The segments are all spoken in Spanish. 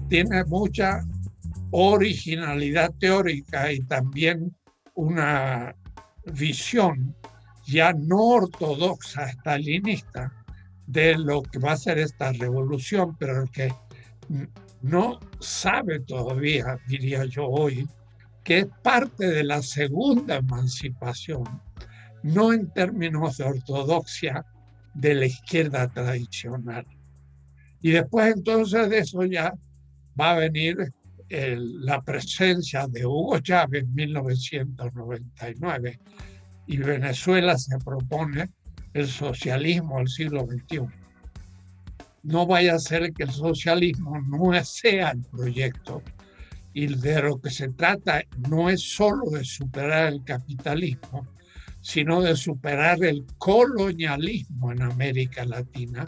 tiene mucha originalidad teórica y también una visión ya no ortodoxa, stalinista, de lo que va a ser esta revolución, pero el que no sabe todavía, diría yo hoy, que es parte de la segunda emancipación, no en términos de ortodoxia de la izquierda tradicional. Y después entonces de eso ya va a venir la presencia de Hugo Chávez en 1999 y Venezuela se propone el socialismo del siglo XXI. No vaya a ser que el socialismo no sea el proyecto y de lo que se trata no es solo de superar el capitalismo, sino de superar el colonialismo en América Latina,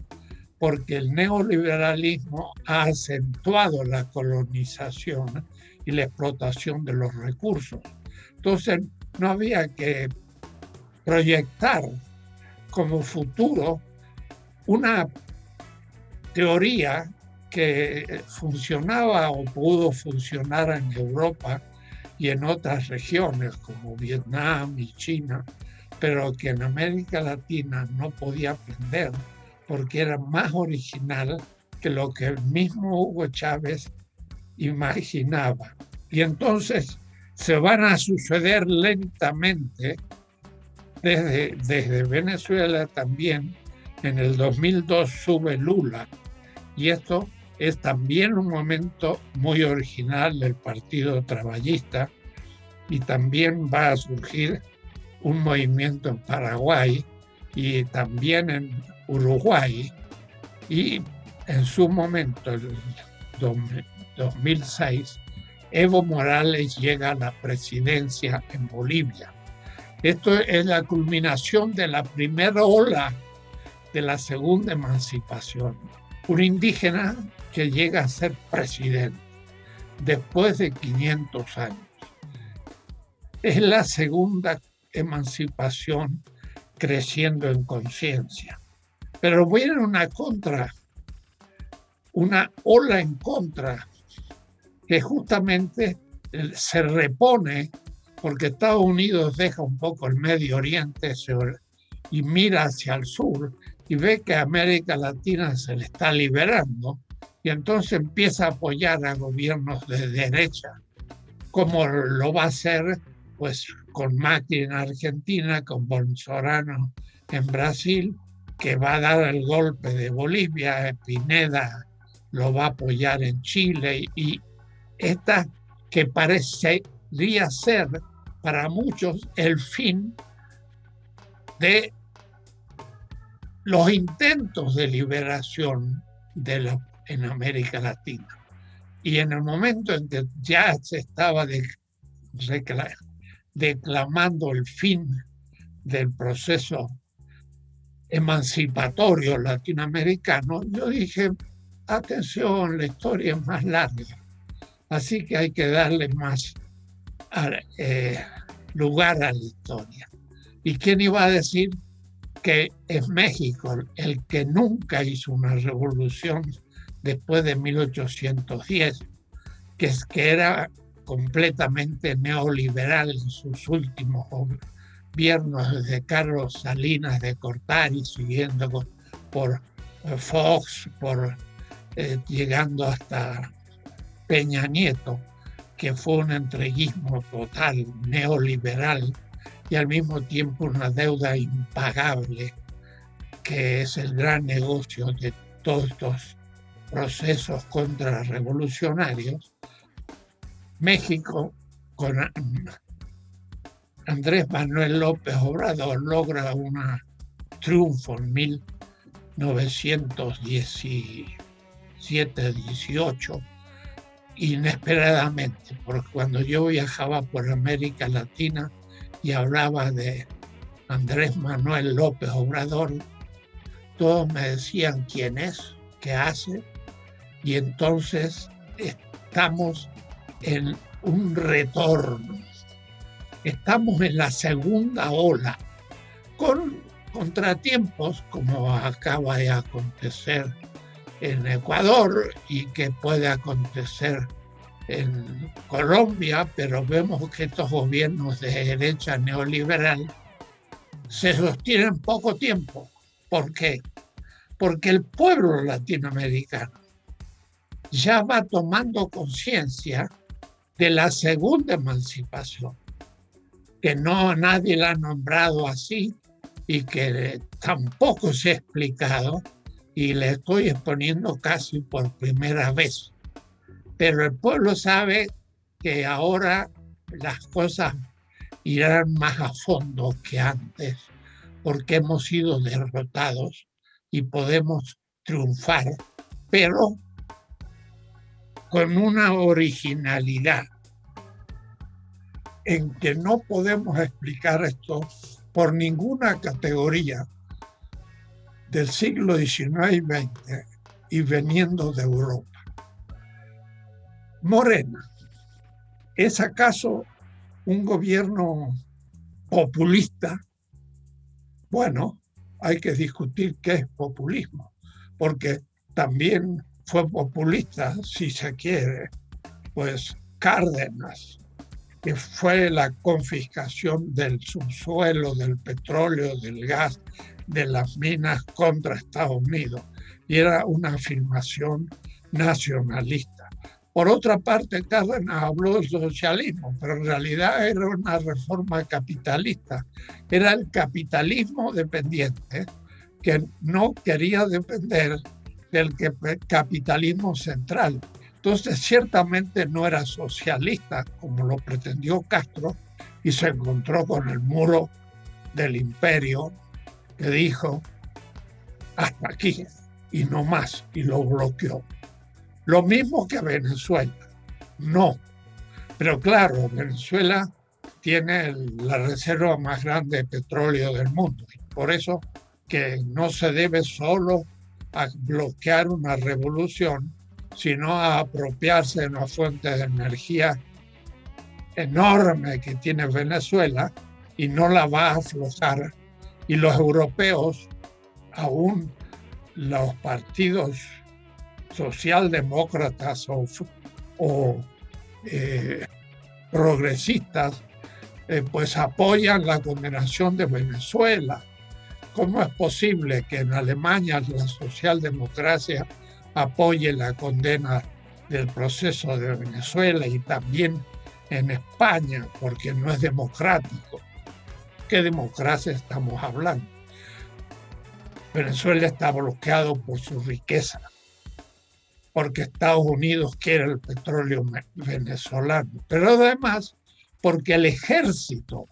porque el neoliberalismo ha acentuado la colonización y la explotación de los recursos. Entonces, no había que proyectar como futuro una teoría que funcionaba o pudo funcionar en Europa y en otras regiones como Vietnam y China, pero que en América Latina no podía aprender porque era más original que lo que el mismo Hugo Chávez imaginaba. Y entonces se van a suceder lentamente desde Venezuela también. En el 2002 sube Lula y esto es también un momento muy original del Partido Trabajista y también va a surgir un movimiento en Paraguay y también en Uruguay y en su momento, el 2006, Evo Morales llega a la presidencia en Bolivia. Esto es la culminación de la primera ola de la segunda emancipación. Un indígena que llega a ser presidente después de 500 años. Es la segunda emancipación creciendo en conciencia. Pero viene una ola en contra, que justamente se repone porque Estados Unidos deja un poco el Medio Oriente y mira hacia el sur y ve que América Latina se le está liberando y entonces empieza a apoyar a gobiernos de derecha, como lo va a hacer pues con Macri en Argentina, con Bolsonaro en Brasil, que va a dar el golpe de Bolivia, Pineda lo va a apoyar en Chile y esta que parecería ser para muchos el fin de los intentos de liberación en América Latina. Y en el momento en que ya se estaba declamando el fin del proceso emancipatorio latinoamericano, yo dije, atención, la historia es más larga, así que hay que darle más lugar a la historia. ¿Y quién iba a decir que es México el que nunca hizo una revolución después de 1810, que era completamente neoliberal en sus últimos gobiernos, desde Carlos Salinas de Gortari, siguiendo por Fox, llegando hasta Peña Nieto, que fue un entreguismo total, neoliberal, y al mismo tiempo una deuda impagable, que es el gran negocio de todos estos procesos contrarrevolucionarios. México, con Andrés Manuel López Obrador, logra un triunfo en 1917-18, inesperadamente, porque cuando yo viajaba por América Latina y hablaba de Andrés Manuel López Obrador, todos me decían quién es, qué hace, y entonces estamos en un retorno. Estamos en la segunda ola, con contratiempos como acaba de acontecer en Ecuador y que puede acontecer en Colombia, pero vemos que estos gobiernos de derecha neoliberal se sostienen poco tiempo. ¿Por qué? Porque el pueblo latinoamericano ya va tomando conciencia de la segunda emancipación, que no nadie la ha nombrado así y que tampoco se ha explicado, y le estoy exponiendo casi por primera vez. Pero el pueblo sabe que ahora las cosas irán más a fondo que antes, porque hemos sido derrotados y podemos triunfar, pero con una originalidad en que no podemos explicar esto por ninguna categoría del siglo XIX y XX y veniendo de Europa. Morena, ¿es acaso un gobierno populista? Bueno, hay que discutir qué es populismo, porque también fue populista, si se quiere, pues Cárdenas, que fue la confiscación del subsuelo, del petróleo, del gas, de las minas contra Estados Unidos, y era una afirmación nacionalista. Por otra parte, Cárdenas habló del socialismo, pero en realidad era una reforma capitalista. Era el capitalismo dependiente que no quería depender del capitalismo central. Entonces, ciertamente no era socialista como lo pretendió Castro y se encontró con el muro del imperio que dijo hasta aquí y no más, y lo bloqueó. Lo mismo que Venezuela, no. Pero claro, Venezuela tiene la reserva más grande de petróleo del mundo. Y por eso que no se debe solo a bloquear una revolución, sino a apropiarse de una fuente de energía enorme que tiene Venezuela y no la va a aflojar. Y los europeos, aún los partidos socialdemócratas o progresistas, pues apoyan la condenación de Venezuela. ¿Cómo es posible que en Alemania la socialdemocracia apoye la condena del proceso de Venezuela y también en España, porque no es democrático? ¿Qué democracia estamos hablando? Venezuela está bloqueado por su riqueza, porque Estados Unidos quiere el petróleo venezolano, pero además porque el ejército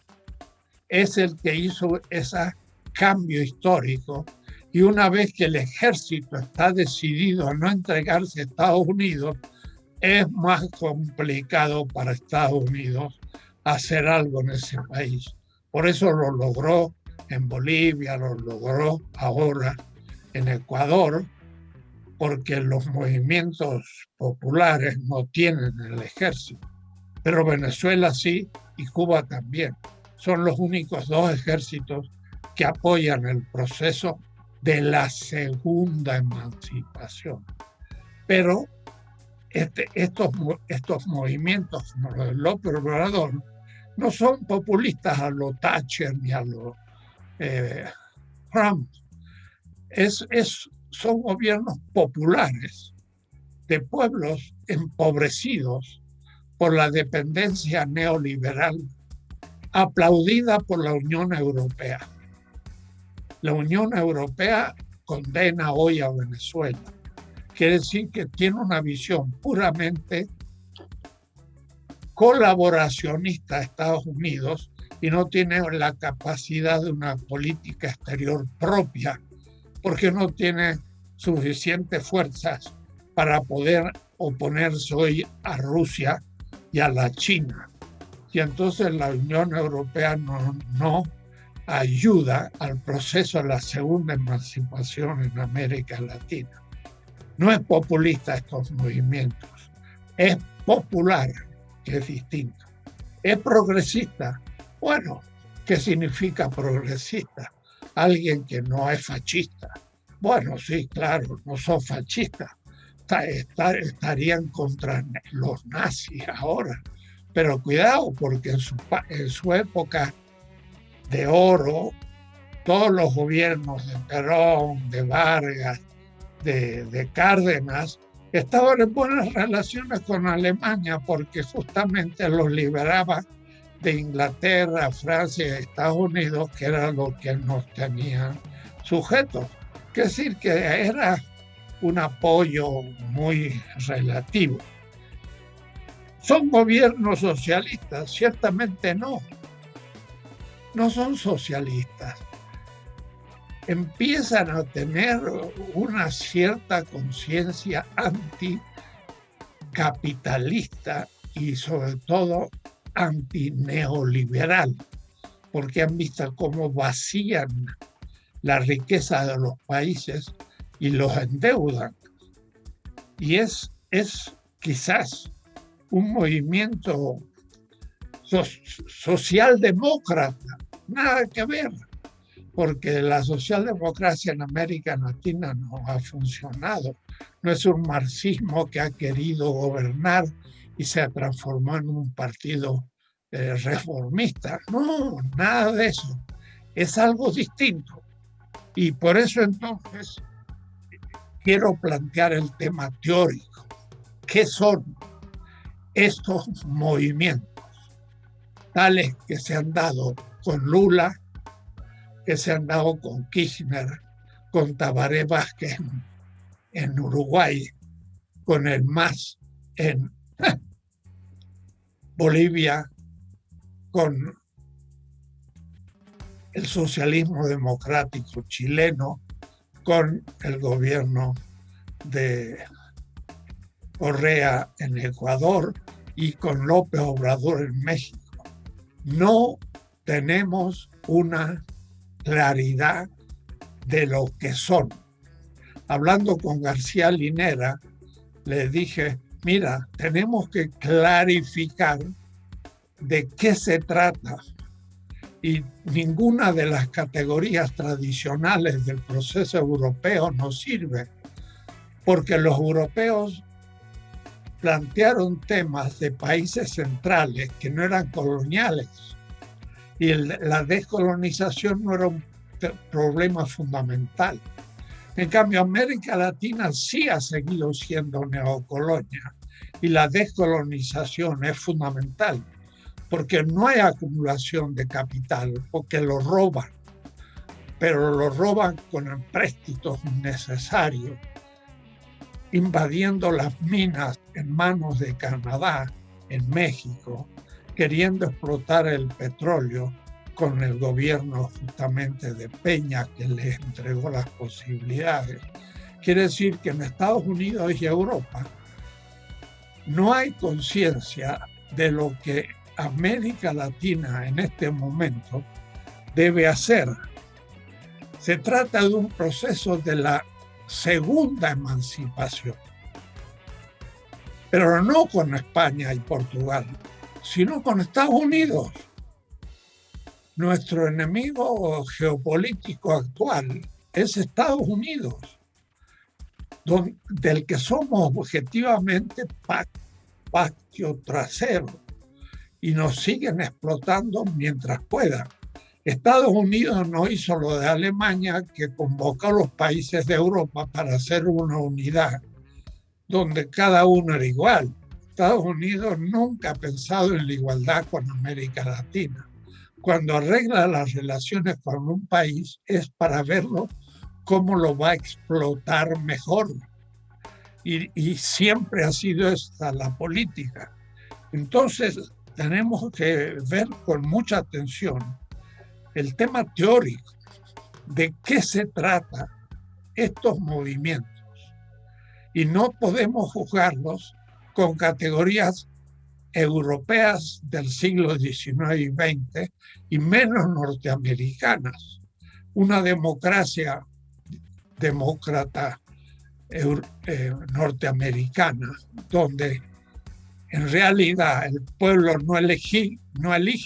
es el que hizo ese cambio histórico, y una vez que el ejército está decidido a no entregarse a Estados Unidos, es más complicado para Estados Unidos hacer algo en ese país. Por eso lo logró en Bolivia, lo logró ahora en Ecuador, porque los movimientos populares no tienen el ejército. Pero Venezuela sí y Cuba también. Son los únicos dos ejércitos que apoyan el proceso de la segunda emancipación. Pero estos movimientos como los de López Obrador no son populistas a lo Thatcher ni a lo Trump. Son gobiernos populares de pueblos empobrecidos por la dependencia neoliberal, aplaudida por la Unión Europea. La Unión Europea condena hoy a Venezuela. Quiere decir que tiene una visión puramente colaboracionista de Estados Unidos y no tiene la capacidad de una política exterior propia, porque no tiene suficientes fuerzas para poder oponerse hoy a Rusia y a la China. Y entonces la Unión Europea no ayuda al proceso de la segunda emancipación en América Latina. No es populista estos movimientos, es popular, que es distinto. Es progresista. Bueno, ¿qué significa progresista? Alguien que no es fascista, Bueno, sí, claro, no son fascistas, estarían contra los nazis ahora. Pero cuidado, porque en su época de oro, todos los gobiernos de Perón, de Vargas, de Cárdenas, estaban en buenas relaciones con Alemania porque justamente los liberaba de Inglaterra, Francia y Estados Unidos, que era lo que nos tenían sujetos. Es decir, que era un apoyo muy relativo. ¿Son gobiernos socialistas? Ciertamente no. No son socialistas. Empiezan a tener una cierta conciencia anticapitalista y sobre todo antineoliberal, porque han visto cómo vacían la riqueza de los países y los endeudan. Y es quizás un movimiento socialdemócrata, nada que ver, porque la socialdemocracia en América Latina no ha funcionado. No es un marxismo que ha querido gobernar y se ha transformado en un partido reformista. No, nada de eso. Es algo distinto. Y por eso entonces quiero plantear el tema teórico. ¿Qué son estos movimientos tales que se han dado con Lula, que se han dado con Kirchner, con Tabaré Vázquez en Uruguay, con el MAS en Bolivia, con el socialismo democrático chileno, con el gobierno de Correa en Ecuador y con López Obrador en México? No tenemos una claridad de lo que son. Hablando con García Linera, le dije, mira, tenemos que clarificar de qué se trata. Y ninguna de las categorías tradicionales del proceso europeo nos sirve, porque los europeos plantearon temas de países centrales que no eran coloniales y la descolonización no era un problema fundamental. En cambio, América Latina sí ha seguido siendo neocolonia y la descolonización es fundamental porque no hay acumulación de capital, porque lo roban, pero lo roban con empréstitos innecesarios, invadiendo las minas en manos de Canadá, en México, queriendo explotar el petróleo con el gobierno justamente de Peña, que les entregó las posibilidades. Quiere decir que en Estados Unidos y Europa no hay conciencia de lo que América Latina en este momento debe hacer. Se trata de un proceso de la segunda emancipación, pero no con España y Portugal, sino con Estados Unidos. Nuestro enemigo geopolítico actual es Estados Unidos, del que somos objetivamente patio trasero y nos siguen explotando mientras puedan. Estados Unidos no hizo lo de Alemania, que convocó a los países de Europa para hacer una unidad donde cada uno era igual. Estados Unidos nunca ha pensado en la igualdad con América Latina. Cuando arregla las relaciones con un país es para verlo cómo lo va a explotar mejor. Y siempre ha sido esta la política. Entonces tenemos que ver con mucha atención el tema teórico de qué se trata estos movimientos. Y no podemos juzgarlos con categorías europeas del siglo XIX y XX y menos norteamericanas. Una democracia demócrata norteamericana, donde en realidad el pueblo no elige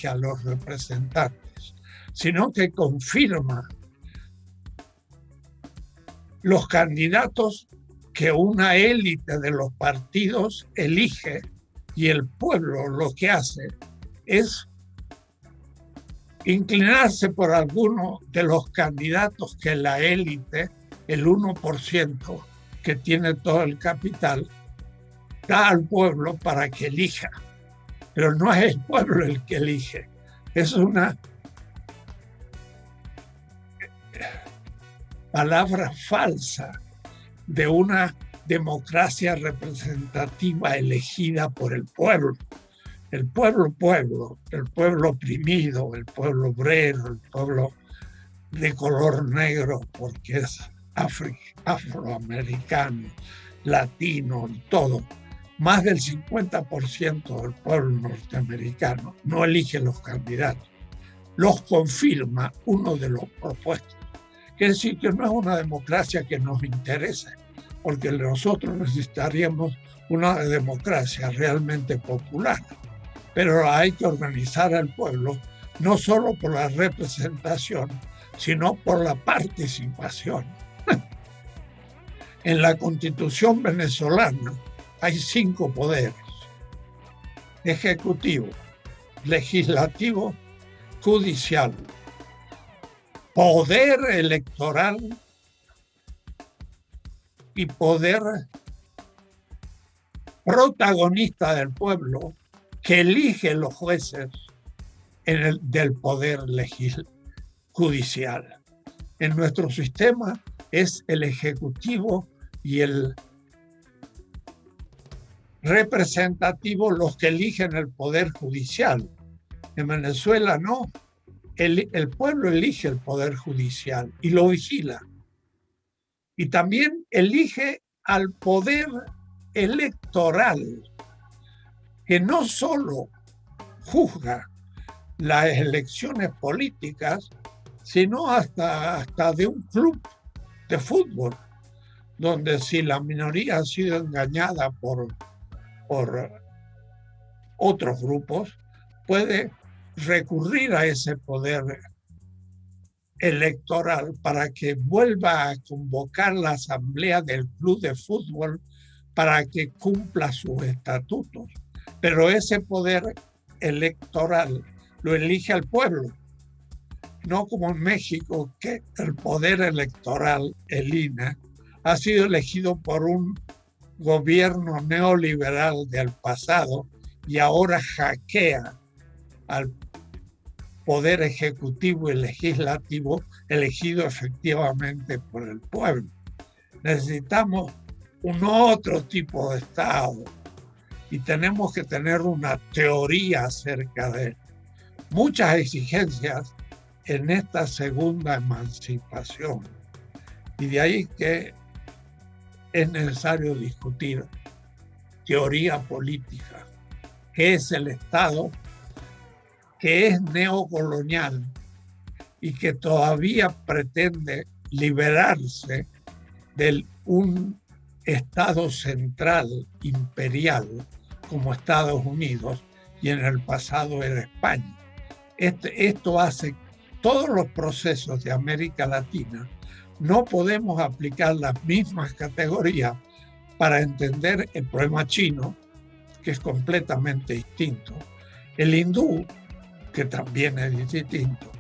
a los representantes, sino que confirma los candidatos que una élite de los partidos elige, y el pueblo lo que hace es inclinarse por alguno de los candidatos que la élite, el 1% que tiene todo el capital, da al pueblo para que elija. Pero no es el pueblo el que elige. Es una palabra falsa de una democracia representativa elegida por el pueblo. El pueblo, el pueblo oprimido, el pueblo obrero, el pueblo de color negro, porque es afroamericano, latino, todo. Más del 50% del pueblo norteamericano no elige los candidatos, los confirma uno de los propuestos. Quiere decir que no es una democracia que nos interese, porque nosotros necesitaríamos una democracia realmente popular. Pero hay que organizar al pueblo no solo por la representación, sino por la participación. En la Constitución venezolana hay 5 poderes: ejecutivo, legislativo, judicial, poder electoral y poder protagonista del pueblo, que elige los jueces del poder judicial. En nuestro sistema es el ejecutivo y el representativo los que eligen el poder judicial. En Venezuela no. El pueblo elige el poder judicial y lo vigila. Y también elige al poder electoral, que no solo juzga las elecciones políticas, sino hasta de un club de fútbol, donde si la minoría ha sido engañada por otros grupos, puede recurrir a ese poder electoral para que vuelva a convocar la asamblea del club de fútbol para que cumpla sus estatutos. Pero ese poder electoral lo elige al pueblo, no como en México, que el poder electoral, el INE, ha sido elegido por un gobierno neoliberal del pasado y ahora hackea al poder ejecutivo y legislativo elegido efectivamente por el pueblo. Necesitamos un otro tipo de Estado y tenemos que tener una teoría acerca de muchas exigencias en esta segunda emancipación. Y de ahí que es necesario discutir teoría política, qué es el Estado, que es neocolonial y que todavía pretende liberarse de un Estado central imperial como Estados Unidos, y en el pasado era España. Esto hace todos los procesos de América Latina. No podemos aplicar las mismas categorías para entender el problema chino, que es completamente distinto, el hindú, que también es distinto,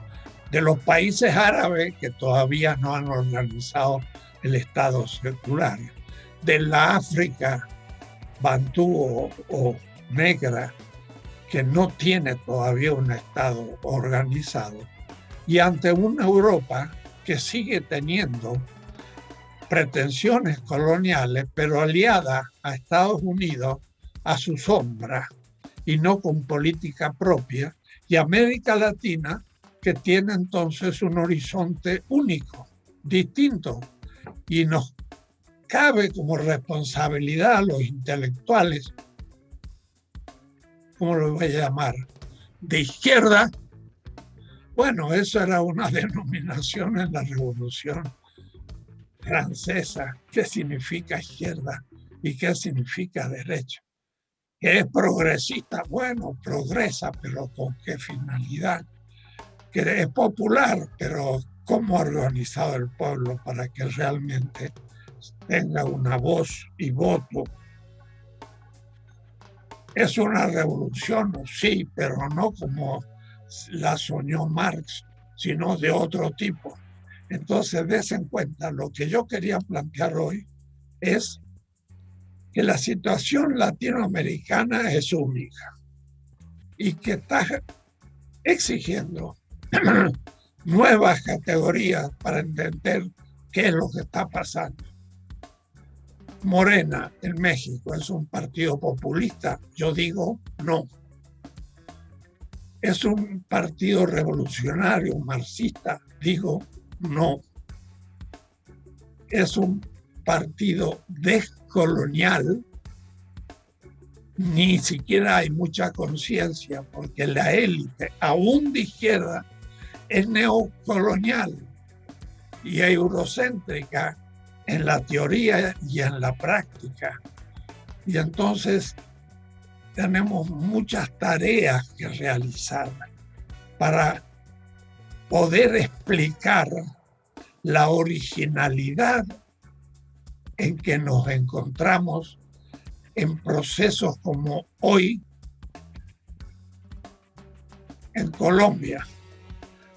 de los países árabes que todavía no han organizado el Estado secular, de la África bantú o negra, que no tiene todavía un Estado organizado, y ante una Europa que sigue teniendo pretensiones coloniales, pero aliada a Estados Unidos a su sombra y no con política propia, y América Latina, que tiene entonces un horizonte único, distinto, y nos cabe como responsabilidad a los intelectuales, ¿cómo lo voy a llamar?, de izquierda. Bueno, eso era una denominación en la Revolución Francesa. ¿Qué significa izquierda y qué significa derecha? ¿Que es progresista? Bueno, progresa, pero ¿con qué finalidad? Que es popular, pero cómo ha organizado el pueblo para que realmente tenga una voz y voto. ¿Es una revolución? Sí, pero no como la soñó Marx, sino de otro tipo. Entonces, des en cuenta, lo que yo quería plantear hoy es que la situación latinoamericana es única y que está exigiendo nuevas categorías para entender qué es lo que está pasando. Morena en México es un partido populista, yo digo no. Es un partido revolucionario, marxista, digo no. Es un partido descolonial, ni siquiera hay mucha conciencia, porque la élite, aún de izquierda, es neocolonial y eurocéntrica en la teoría y en la práctica. Y entonces tenemos muchas tareas que realizar para poder explicar la originalidad en que nos encontramos en procesos como hoy en Colombia,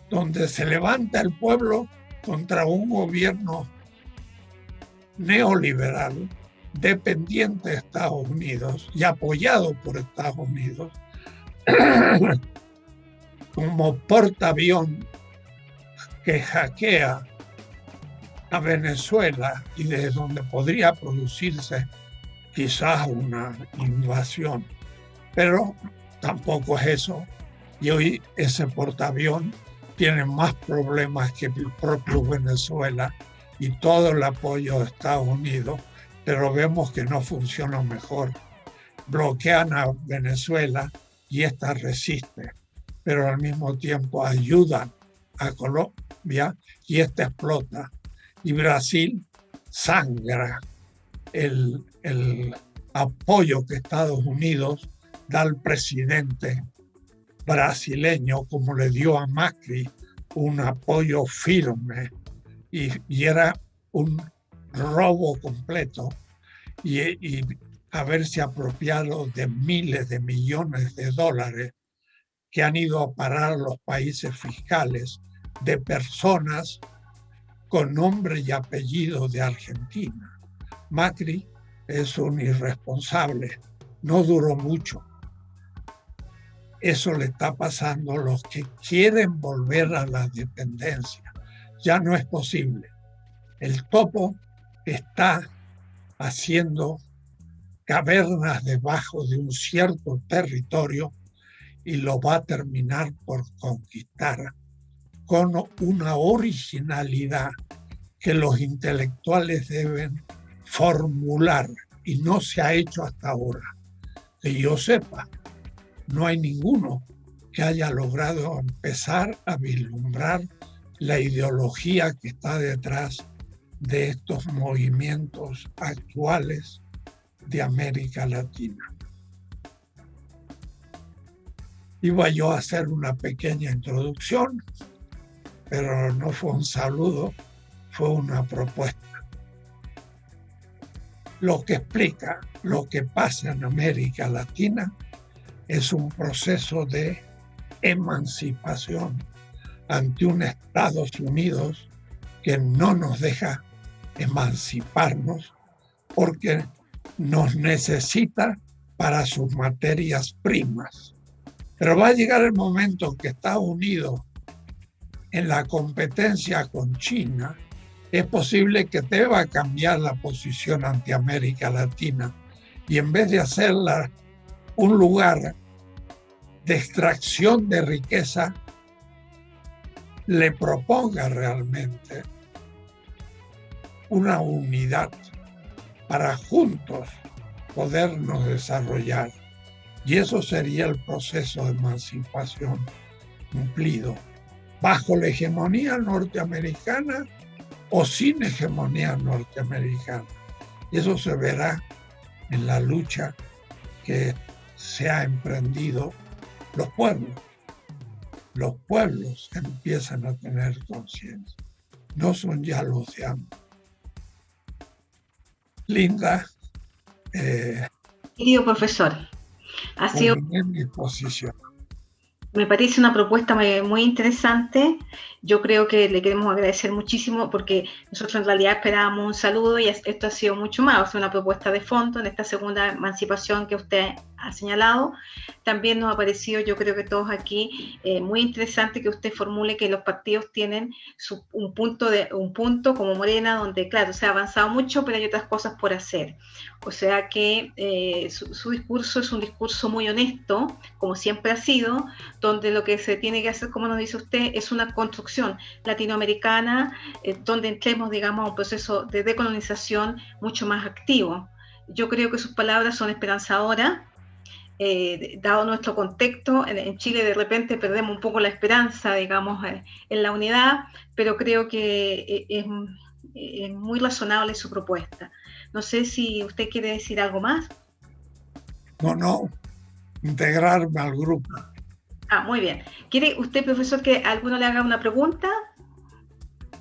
donde se levanta el pueblo contra un gobierno neoliberal dependiente de Estados Unidos y apoyado por Estados Unidos como portaavión que hackea a Venezuela y desde donde podría producirse quizás una invasión. Pero tampoco es eso. Y hoy ese portaavión tiene más problemas que el propio Venezuela y todo el apoyo de Estados Unidos, pero vemos que no funciona mejor. Bloquean a Venezuela y esta resiste, pero al mismo tiempo ayudan a Colombia y esta explota. Y Brasil sangra el apoyo que Estados Unidos da al presidente brasileño, como le dio a Macri un apoyo firme, y era un robo completo, y haberse apropiado de miles de millones de dólares que han ido a parar a los países fiscales de personas con nombre y apellido de Argentina. Macri es un irresponsable, no duró mucho. Eso le está pasando a los que quieren volver a la dependencia. Ya no es posible. El topo está haciendo cavernas debajo de un cierto territorio y lo va a terminar por conquistar con una originalidad que los intelectuales deben formular y no se ha hecho hasta ahora. Que yo sepa, no hay ninguno que haya logrado empezar a vislumbrar la ideología que está detrás de estos movimientos actuales de América Latina. Iba yo a hacer una pequeña introducción, pero no fue un saludo, fue una propuesta. Lo que explica lo que pasa en América Latina es un proceso de emancipación ante un Estados Unidos que no nos deja emanciparnos porque nos necesita para sus materias primas. Pero va a llegar el momento que Estados Unidos, en la competencia con China, es posible que deba cambiar la posición ante América Latina y en vez de hacerla un lugar de extracción de riqueza, le proponga realmente una unidad para juntos podernos desarrollar. Y eso sería el proceso de emancipación cumplido, bajo la hegemonía norteamericana o sin hegemonía norteamericana. Y eso se verá en la lucha que se ha emprendido los pueblos. los pueblos empiezan a tener conciencia, no son ya los de antes. Linda, Querido profesor, ha sido, en mi disposición. me parece una propuesta muy interesante. Yo creo que le queremos agradecer muchísimo porque nosotros en realidad esperábamos un saludo y esto ha sido mucho más, o sea, una propuesta de fondo en esta segunda emancipación que usted ha señalado. También nos ha parecido, yo creo que todos aquí, muy interesante que usted formule que los partidos tienen un punto como Morena, donde claro, se ha avanzado mucho, pero hay otras cosas por hacer. O sea que su discurso es un discurso muy honesto, como siempre ha sido, donde lo que se tiene que hacer, como nos dice usted, es una construcción latinoamericana, donde entremos, digamos, a un proceso de decolonización mucho más activo. Yo creo que sus palabras son esperanzadoras. Dado nuestro contexto, en Chile de repente perdemos un poco la esperanza, digamos, en la unidad, pero creo que es muy razonable su propuesta. No sé si usted quiere decir algo más. No, integrarme al grupo. Ah, muy bien. ¿Quiere usted, profesor, que alguno le haga una pregunta?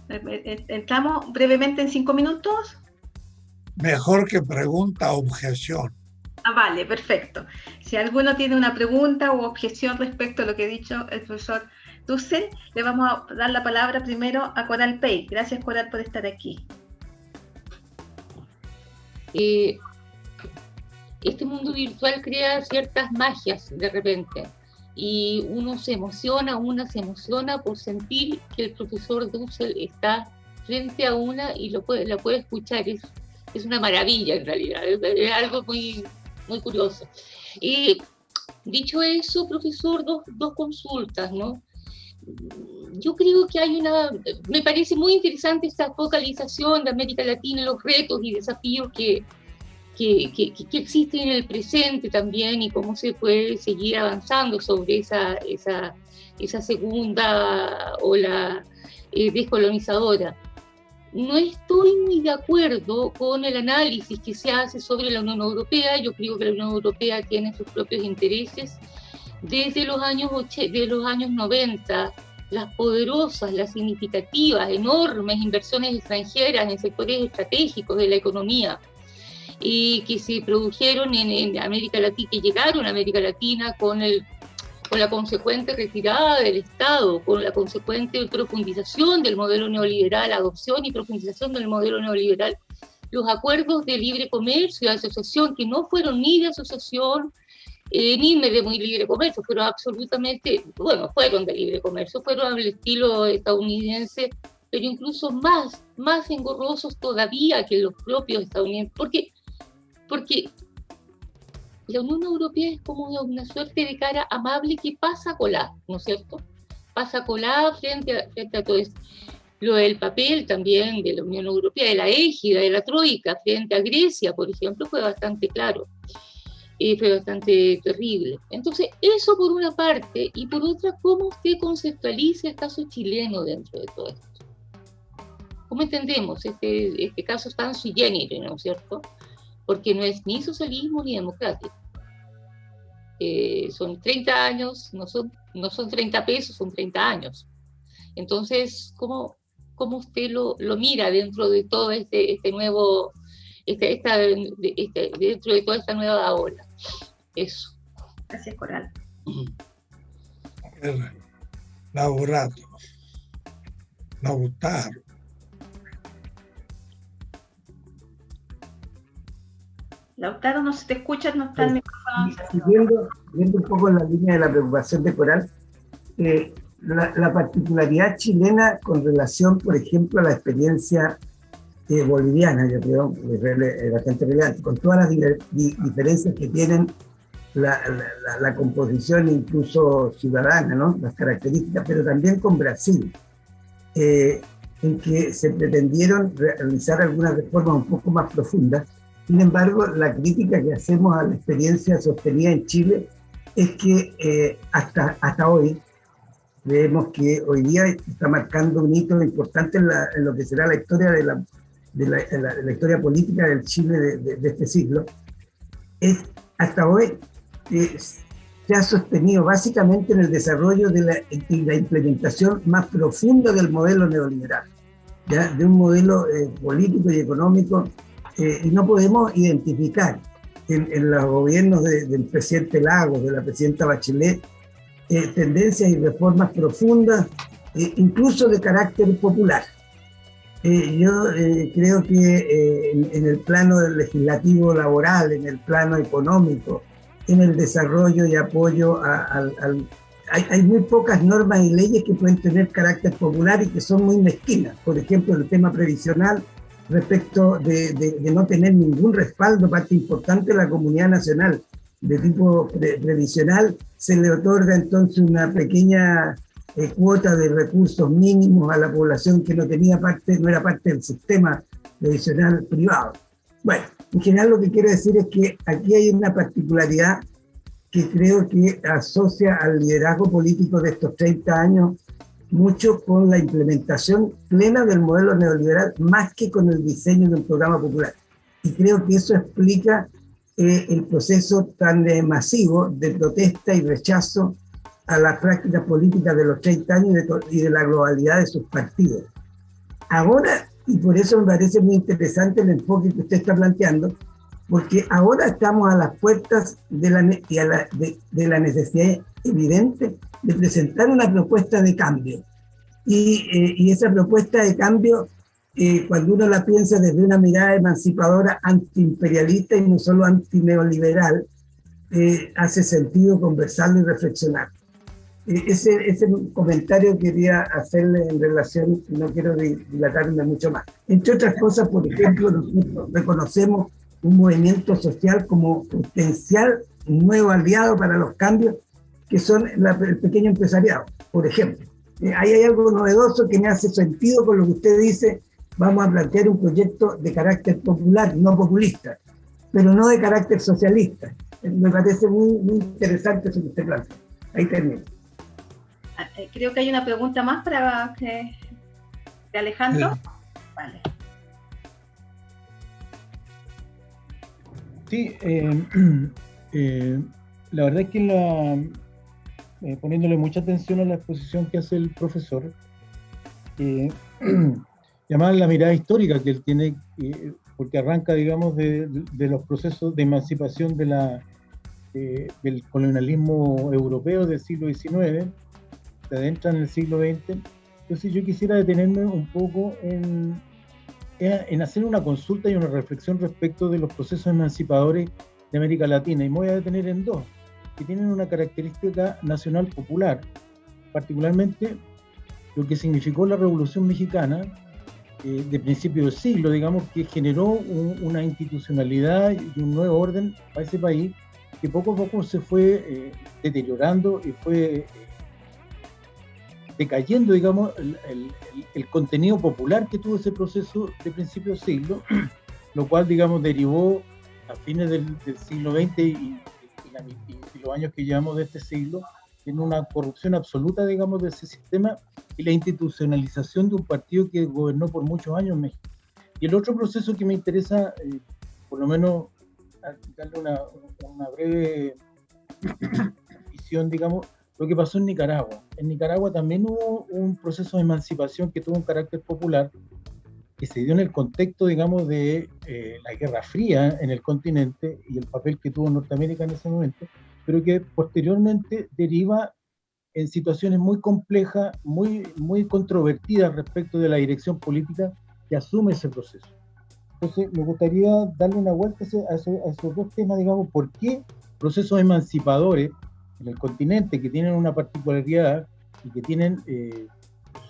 Entramos brevemente en 5 minutos. Mejor que pregunta, objeción. Ah, vale, perfecto. Si alguno tiene una pregunta u objeción respecto a lo que ha dicho el profesor Dussel, le vamos a dar la palabra primero a Coral Pei. Gracias, Coral, por estar aquí. Este mundo virtual crea ciertas magias de repente y una se emociona por sentir que el profesor Dussel está frente a una y la puede escuchar. Es una maravilla en realidad, es algo muy, muy curioso. Dicho eso, profesor, dos consultas, ¿no? Yo creo que me parece muy interesante esta focalización de América Latina, los retos y desafíos que existen en el presente también y cómo se puede seguir avanzando sobre esa segunda ola descolonizadora. No estoy muy de acuerdo con el análisis que se hace sobre la Unión Europea. Yo creo que la Unión Europea tiene sus propios intereses. Desde los años 90, las poderosas, las significativas, enormes inversiones extranjeras en sectores estratégicos de la economía y que se produjeron en América Latina, que llegaron a América Latina con la consecuente retirada del Estado, con la consecuente profundización del modelo neoliberal, adopción y profundización del modelo neoliberal, los acuerdos de libre comercio y de asociación, que no fueron ni de asociación ni de muy libre comercio, fueron absolutamente, fueron de libre comercio, fueron al estilo estadounidense, pero incluso más engorrosos todavía que los propios estadounidenses, porque la Unión Europea es como una suerte de cara amable que pasa colada, ¿no es cierto? Pasa colada frente a todo esto. Lo del papel también de la Unión Europea, de la égida, de la Troika, frente a Grecia, por ejemplo, fue bastante claro. Fue bastante terrible. Entonces, eso por una parte, y por otra, ¿cómo usted conceptualiza el caso chileno dentro de todo esto? ¿Cómo entendemos este caso tan sui generis, ¿no es cierto? Porque no es ni socialismo ni democrático. Son 30 años, no son 30 pesos, son 30 años. Entonces, ¿cómo usted lo mira dentro de todo nuevo, dentro de toda esta nueva ola? Eso. Gracias, Coral. Lautaro. Lautaro, no se te escucha, no está el micrófono. Viendo un poco en la línea de la preocupación de Coral, la particularidad chilena con relación, por ejemplo, a la experiencia boliviana, yo creo, bastante relevante, con todas las diferencias que tienen la composición incluso ciudadana, ¿no? Las características, pero también con Brasil, en que se pretendieron realizar algunas reformas un poco más profundas. Sin embargo, la crítica que hacemos a la experiencia sostenida en Chile es que hasta hoy vemos que hoy día está marcando un hito importante en lo que será la historia de la historia política del Chile de este siglo. Hasta hoy se ha sostenido básicamente en el desarrollo de la implementación más profunda del modelo neoliberal, ¿ya? De un modelo político y económico, y no podemos identificar en los gobiernos del presidente Lagos, de la presidenta Bachelet, tendencias y reformas profundas, incluso de carácter popular. Yo creo que en el plano legislativo laboral, en el plano económico, en el desarrollo y apoyo hay muy pocas normas y leyes que pueden tener carácter popular y que son muy mezquinas. Por ejemplo, el tema previsional, respecto de no tener ningún respaldo, parte importante de la comunidad nacional de tipo previsional, se le otorga entonces una pequeña cuota de recursos mínimos a la población que no era parte del sistema previsional privado. Bueno, en general lo que quiero decir es que aquí hay una particularidad que creo que asocia al liderazgo político de estos 30 años mucho con la implementación plena del modelo neoliberal, más que con el diseño de un programa popular. Y creo que eso explica el proceso tan masivo de protesta y rechazo a las prácticas políticas de los 30 años y de la globalidad de sus partidos. Ahora, y por eso me parece muy interesante el enfoque que usted está planteando, porque ahora estamos a las puertas de la necesidad evidente de presentar una propuesta de cambio. Y esa propuesta de cambio, cuando uno la piensa desde una mirada emancipadora, antiimperialista y no solo antineoliberal, hace sentido conversarlo y reflexionar. Ese comentario quería hacerle en relación, no quiero dilatarme mucho más. Entre otras cosas, por ejemplo, nosotros reconocemos un movimiento social como potencial nuevo aliado para los cambios, que son el pequeño empresariado, por ejemplo. Ahí hay algo novedoso que me hace sentido con lo que usted dice. Vamos a plantear un proyecto de carácter popular, no populista, pero no de carácter socialista. Me parece muy, muy interesante eso que usted plantea. Ahí termino. Creo que hay una pregunta más de Alejandro. Sí. Vale. Sí, la verdad es que poniéndole mucha atención a la exposición que hace el profesor, llamada la mirada histórica que él tiene, porque arranca, digamos, de los procesos de emancipación del colonialismo europeo del siglo XIX, se adentra en el siglo XX. Entonces yo quisiera detenerme un poco en hacer una consulta y una reflexión respecto de los procesos emancipadores de América Latina, y me voy a detener en dos que tienen una característica nacional popular, particularmente lo que significó la Revolución Mexicana de principio del siglo, digamos, que generó una institucionalidad y un nuevo orden para ese país que poco a poco se fue deteriorando y fue decayendo, digamos, el contenido popular que tuvo ese proceso de principio del siglo, lo cual, digamos, derivó a fines del siglo XX y los años que llevamos de este siglo en una corrupción absoluta, digamos, de ese sistema y la institucionalización de un partido que gobernó por muchos años en México. Y el otro proceso que me interesa, por lo menos, darle una breve visión, digamos, lo que pasó en Nicaragua. En Nicaragua también hubo un proceso de emancipación que tuvo un carácter popular, que se dio en el contexto, digamos, de la Guerra Fría en el continente y el papel que tuvo Norteamérica en ese momento, pero que posteriormente deriva en situaciones muy complejas, muy controvertidas respecto de la dirección política que asume ese proceso. Entonces, me gustaría darle una vuelta a esos dos temas, digamos, por qué procesos emancipadores en el continente que tienen una particularidad y que tienen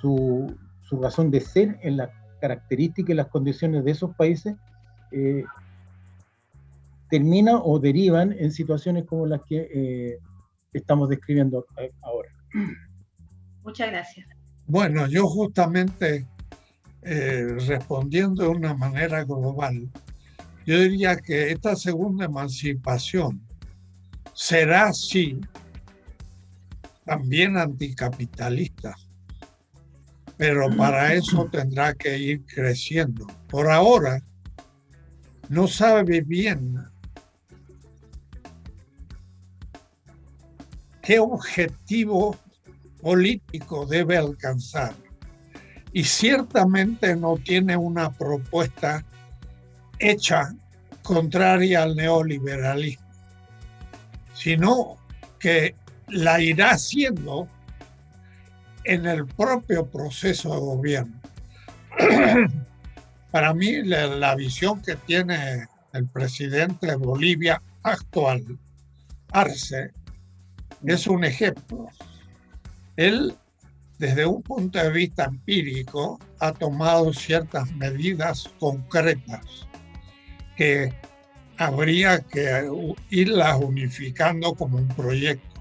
su razón de ser en las características y las condiciones de esos países, terminan o derivan en situaciones como las que estamos describiendo ahora. Muchas gracias. Bueno, yo justamente respondiendo de una manera global, yo diría que esta segunda emancipación será, sí, también anticapitalista, pero para eso tendrá que ir creciendo. Por ahora, no sabe bien qué objetivo político debe alcanzar. Y ciertamente no tiene una propuesta hecha contraria al neoliberalismo, sino que la irá haciendo en el propio proceso de gobierno. Para mí, la visión que tiene el presidente de Bolivia actual, Arce, es un ejemplo. Él, desde un punto de vista empírico, ha tomado ciertas medidas concretas que habría que irlas unificando como un proyecto,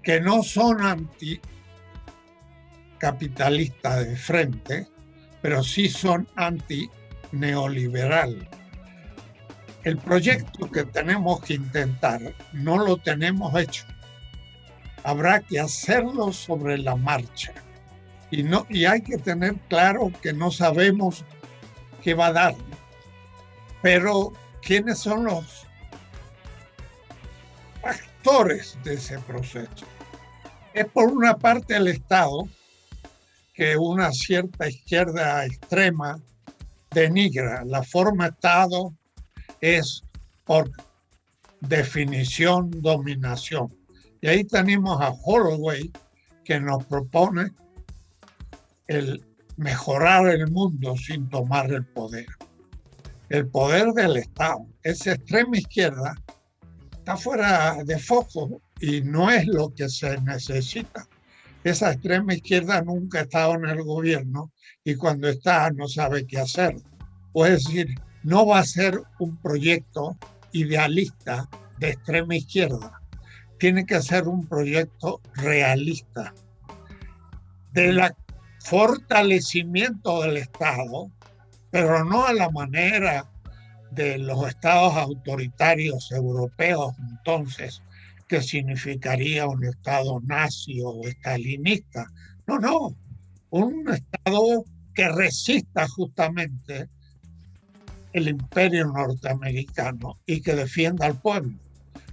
que no son anticapitalistas de frente, pero sí son anti-neoliberal. El proyecto que tenemos que intentar no lo tenemos hecho. Habrá que hacerlo sobre la marcha. Y hay que tener claro que no sabemos qué va a dar. Pero, ¿quiénes son los actores de ese proceso? Es por una parte el Estado, que una cierta izquierda extrema denigra. La forma Estado es, por definición, dominación. Y ahí tenemos a Holloway, que nos propone el mejorar el mundo sin tomar el poder. El poder del Estado. Esa extrema izquierda está fuera de foco y no es lo que se necesita. Esa extrema izquierda nunca ha estado en el gobierno y cuando está no sabe qué hacer. O es decir, no va a ser un proyecto idealista de extrema izquierda. Tiene que ser un proyecto realista del fortalecimiento del Estado, pero no a la manera de los estados autoritarios europeos, entonces, que significaría un estado nazi o estalinista. No, un estado que resista justamente el imperio norteamericano y que defienda al pueblo.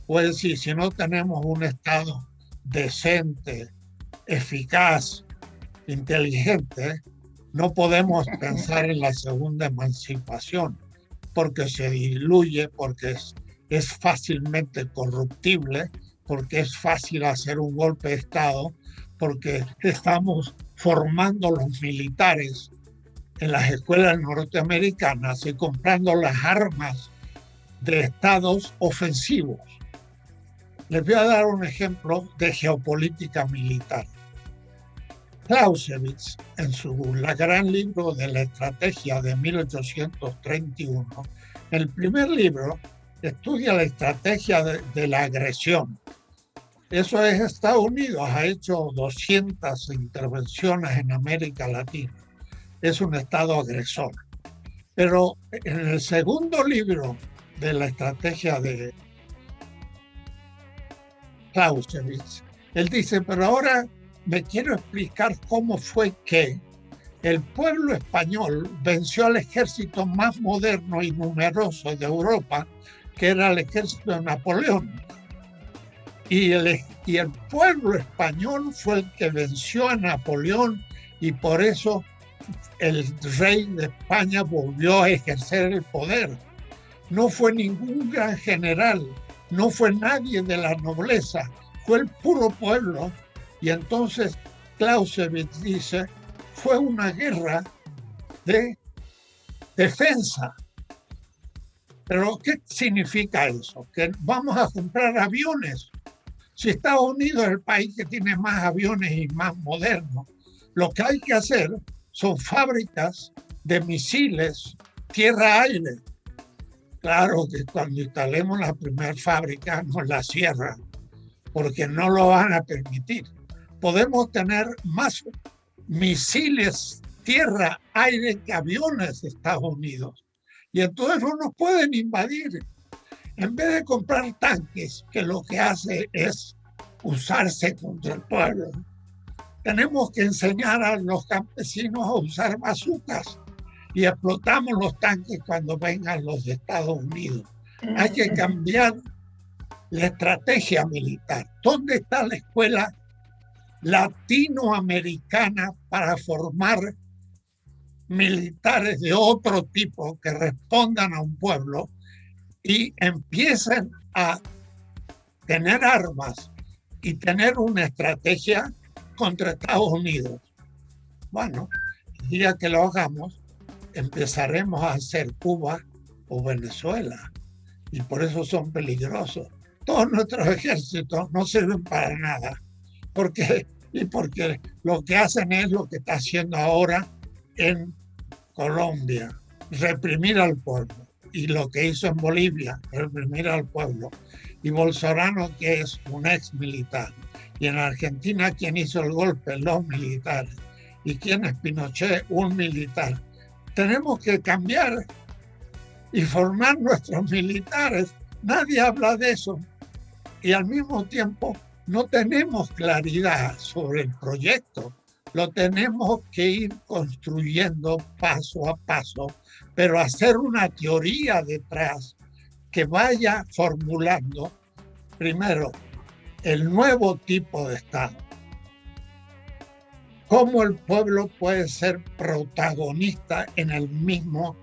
Es decir, si no tenemos un estado decente, eficaz, inteligente, no podemos pensar en la segunda emancipación, porque se diluye, porque es fácilmente corruptible, porque es fácil hacer un golpe de Estado, porque estamos formando los militares en las escuelas norteamericanas y comprando las armas de estados ofensivos. Les voy a dar un ejemplo de geopolítica militar. Clausewitz, en su gran libro de la estrategia de 1831, en el primer libro estudia la estrategia de la agresión. Eso es Estados Unidos, ha hecho 200 intervenciones en América Latina. Es un estado agresor. Pero en el segundo libro de la estrategia de Clausewitz, él dice, pero ahora me quiero explicar cómo fue que el pueblo español venció al ejército más moderno y numeroso de Europa, que era el ejército de Napoleón. Y el pueblo español fue el que venció a Napoleón y por eso el rey de España volvió a ejercer el poder. No fue ningún gran general, no fue nadie de la nobleza, fue el puro pueblo. Y entonces Clausewitz dice, fue una guerra de defensa. Pero ¿qué significa eso? Que vamos a comprar aviones. Si Estados Unidos es el país que tiene más aviones y más moderno, lo que hay que hacer son fábricas de misiles tierra-aire. Claro que cuando instalemos la primera fábrica nos la cierran, porque no lo van a permitir. Podemos tener más misiles tierra-aire que aviones de Estados Unidos. Y entonces no nos pueden invadir. En vez de comprar tanques, que lo que hace es usarse contra el pueblo, tenemos que enseñar a los campesinos a usar bazucas y explotamos los tanques cuando vengan los de Estados Unidos. Hay que cambiar la estrategia militar. ¿Dónde está la escuela latinoamericana para formar militares de otro tipo que respondan a un pueblo y empiecen a tener armas y tener una estrategia contra Estados Unidos? Bueno, el día que lo hagamos, empezaremos a hacer Cuba o Venezuela, y por eso son peligrosos. Todos nuestros ejércitos no sirven para nada, porque lo que hacen es lo que está haciendo ahora en Colombia, reprimir al pueblo, y lo que hizo en Bolivia, reprimir al pueblo, y Bolsonaro, que es un ex militar, y en Argentina quien hizo el golpe, los militares, y quien es Pinochet, un militar. Tenemos que cambiar y formar nuestros militares. Nadie habla de eso, y al mismo tiempo no tenemos claridad sobre el proyecto. Lo tenemos que ir construyendo paso a paso, pero hacer una teoría detrás que vaya formulando, primero, el nuevo tipo de Estado. Cómo el pueblo puede ser protagonista en el mismo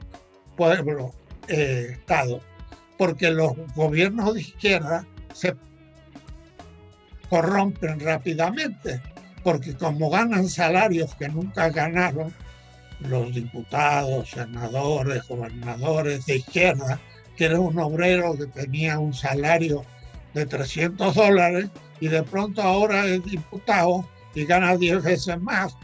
pueblo, Estado. Porque los gobiernos de izquierda se corrompen rápidamente, porque como ganan salarios que nunca ganaron los diputados, senadores, gobernadores de izquierda, que era un obrero que tenía un salario de $300 y de pronto ahora es diputado y gana 10 veces más.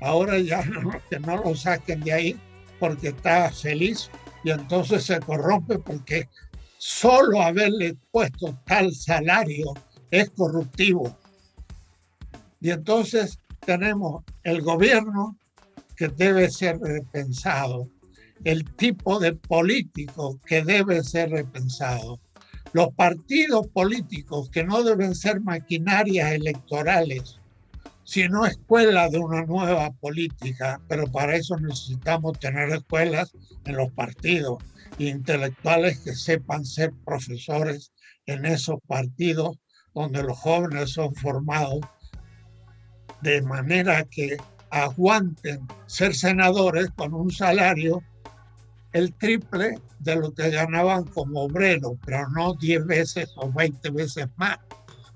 Ahora ya que no lo saquen de ahí porque está feliz, y entonces se corrompe porque solo haberle puesto tal salario es corruptivo. Y entonces tenemos el gobierno que debe ser repensado, el tipo de político que debe ser repensado, los partidos políticos que no deben ser maquinarias electorales, sino escuela de una nueva política, pero para eso necesitamos tener escuelas en los partidos, intelectuales que sepan ser profesores en esos partidos donde los jóvenes son formados de manera que aguanten ser senadores con un salario el triple de lo que ganaban como obreros, pero no 10 veces o 20 veces más,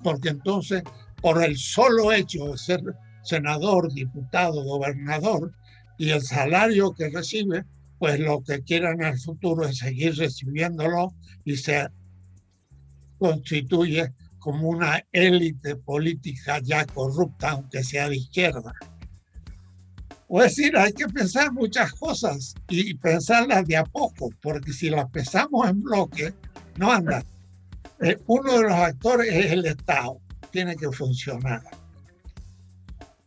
porque entonces por el solo hecho de ser senador, diputado, gobernador y el salario que recibe, pues lo que quieren en el futuro es seguir recibiéndolo y se constituye como una élite política ya corrupta, aunque sea de izquierda. Es decir, hay que pensar muchas cosas y pensarlas de a poco, porque si las pensamos en bloque, no anda. Uno de los actores es el Estado, tiene que funcionar.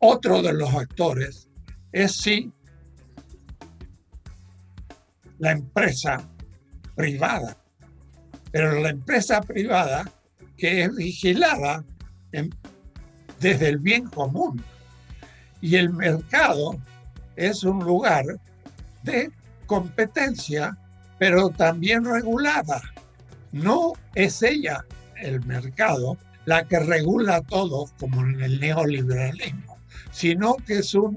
Otro de los actores es sí la empresa privada, pero la empresa privada que es vigilada desde el bien común. Y el mercado es un lugar de competencia, pero también regulada. No es ella, el mercado, la que regula todo como en el neoliberalismo, sino que es un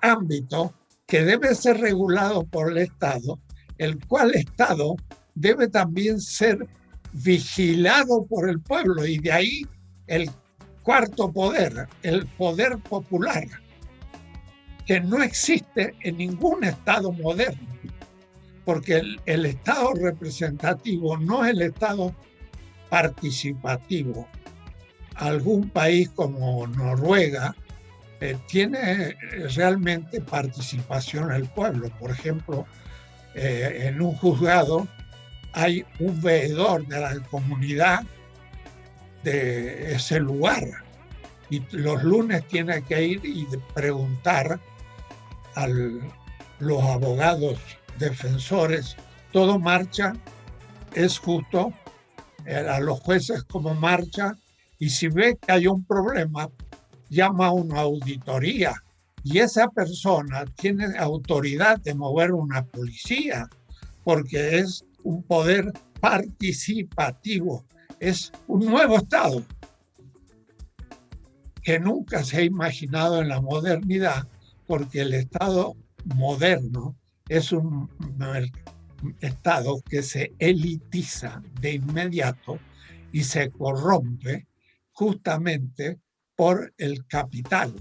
ámbito que debe ser regulado por el Estado, el cual Estado debe también ser vigilado por el pueblo, y de ahí el cuarto poder, el poder popular, que no existe en ningún Estado moderno, porque el Estado representativo no es el Estado participativo. Algún país como Noruega tiene realmente participación el pueblo. Por ejemplo, en un juzgado hay un veedor de la comunidad de ese lugar, y los lunes tiene que ir y preguntar a los abogados defensores, todo marcha, es justo, a los jueces como marcha, y si ve que hay un problema, llama a una auditoría, y esa persona tiene autoridad de mover una policía, porque es un poder participativo. Es un nuevo Estado que nunca se ha imaginado en la modernidad, porque el Estado moderno es un Estado que se elitiza de inmediato y se corrompe justamente por el capital.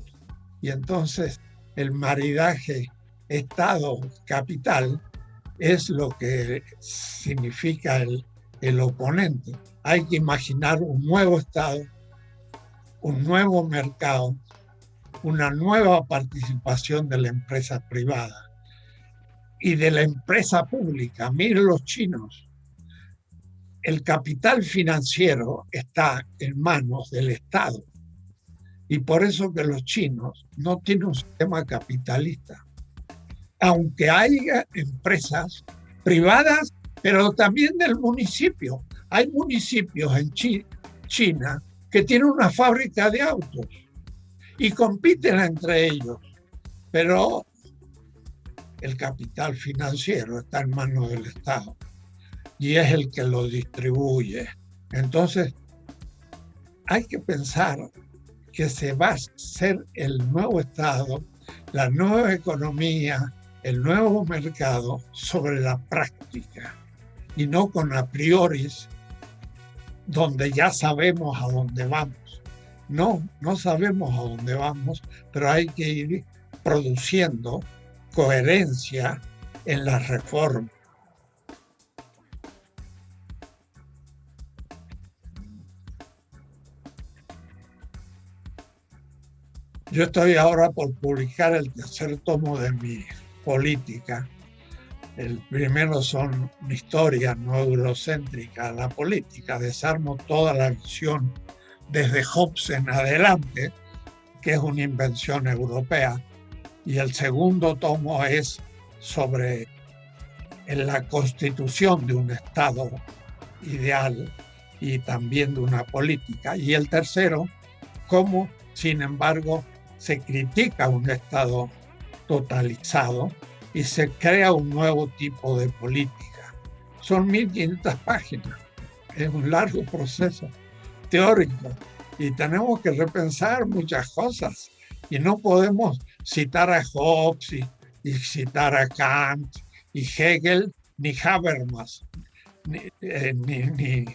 Y entonces el maridaje Estado-capital es lo que significa el oponente. Hay que imaginar un nuevo Estado, un nuevo mercado, una nueva participación de la empresa privada y de la empresa pública. Miren los chinos. El capital financiero está en manos del Estado y por eso que los chinos no tienen un sistema capitalista. Aunque haya empresas privadas, pero también del municipio. Hay municipios en China que tienen una fábrica de autos y compiten entre ellos, pero el capital financiero está en manos del Estado y es el que lo distribuye. Entonces, hay que pensar que se va a hacer el nuevo Estado, la nueva economía, el nuevo mercado sobre la práctica y no con a prioris donde ya sabemos a dónde vamos. No sabemos a dónde vamos, pero hay que ir produciendo coherencia en las reformas. Yo estoy ahora por publicar el tercer tomo de mi política. El primero son mi historia no eurocéntrica, la política. Desarmo toda la visión desde Hobbes en adelante, que es una invención europea. Y el segundo tomo es sobre la constitución de un Estado ideal y también de una política. Y el tercero, cómo, sin embargo, se critica un Estado totalizado y se crea un nuevo tipo de política. Son 1500 páginas. Es un largo proceso teórico y tenemos que repensar muchas cosas. Y no podemos citar a Hobbes y citar a Kant y Hegel ni Habermas, ni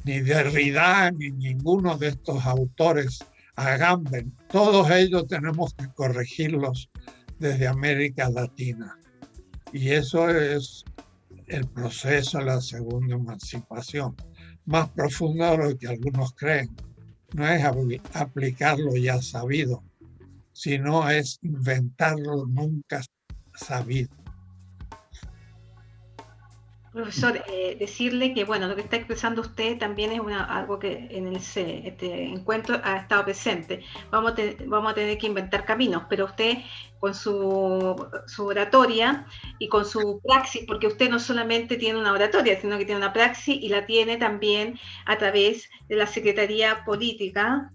Derrida, ni ninguno de estos autores, Agamben. Todos ellos tenemos que corregirlos desde América Latina. Y eso es el proceso de la segunda emancipación, más profundo de lo que algunos creen. No es aplicar lo ya sabido, sino es inventarlo nunca sabido. Profesor, decirle que bueno, lo que está expresando usted también es algo que en este encuentro ha estado presente. Vamos a tener que inventar caminos, pero usted con su oratoria y con su praxis, porque usted no solamente tiene una oratoria, sino que tiene una praxis y la tiene también a través de la Secretaría Política,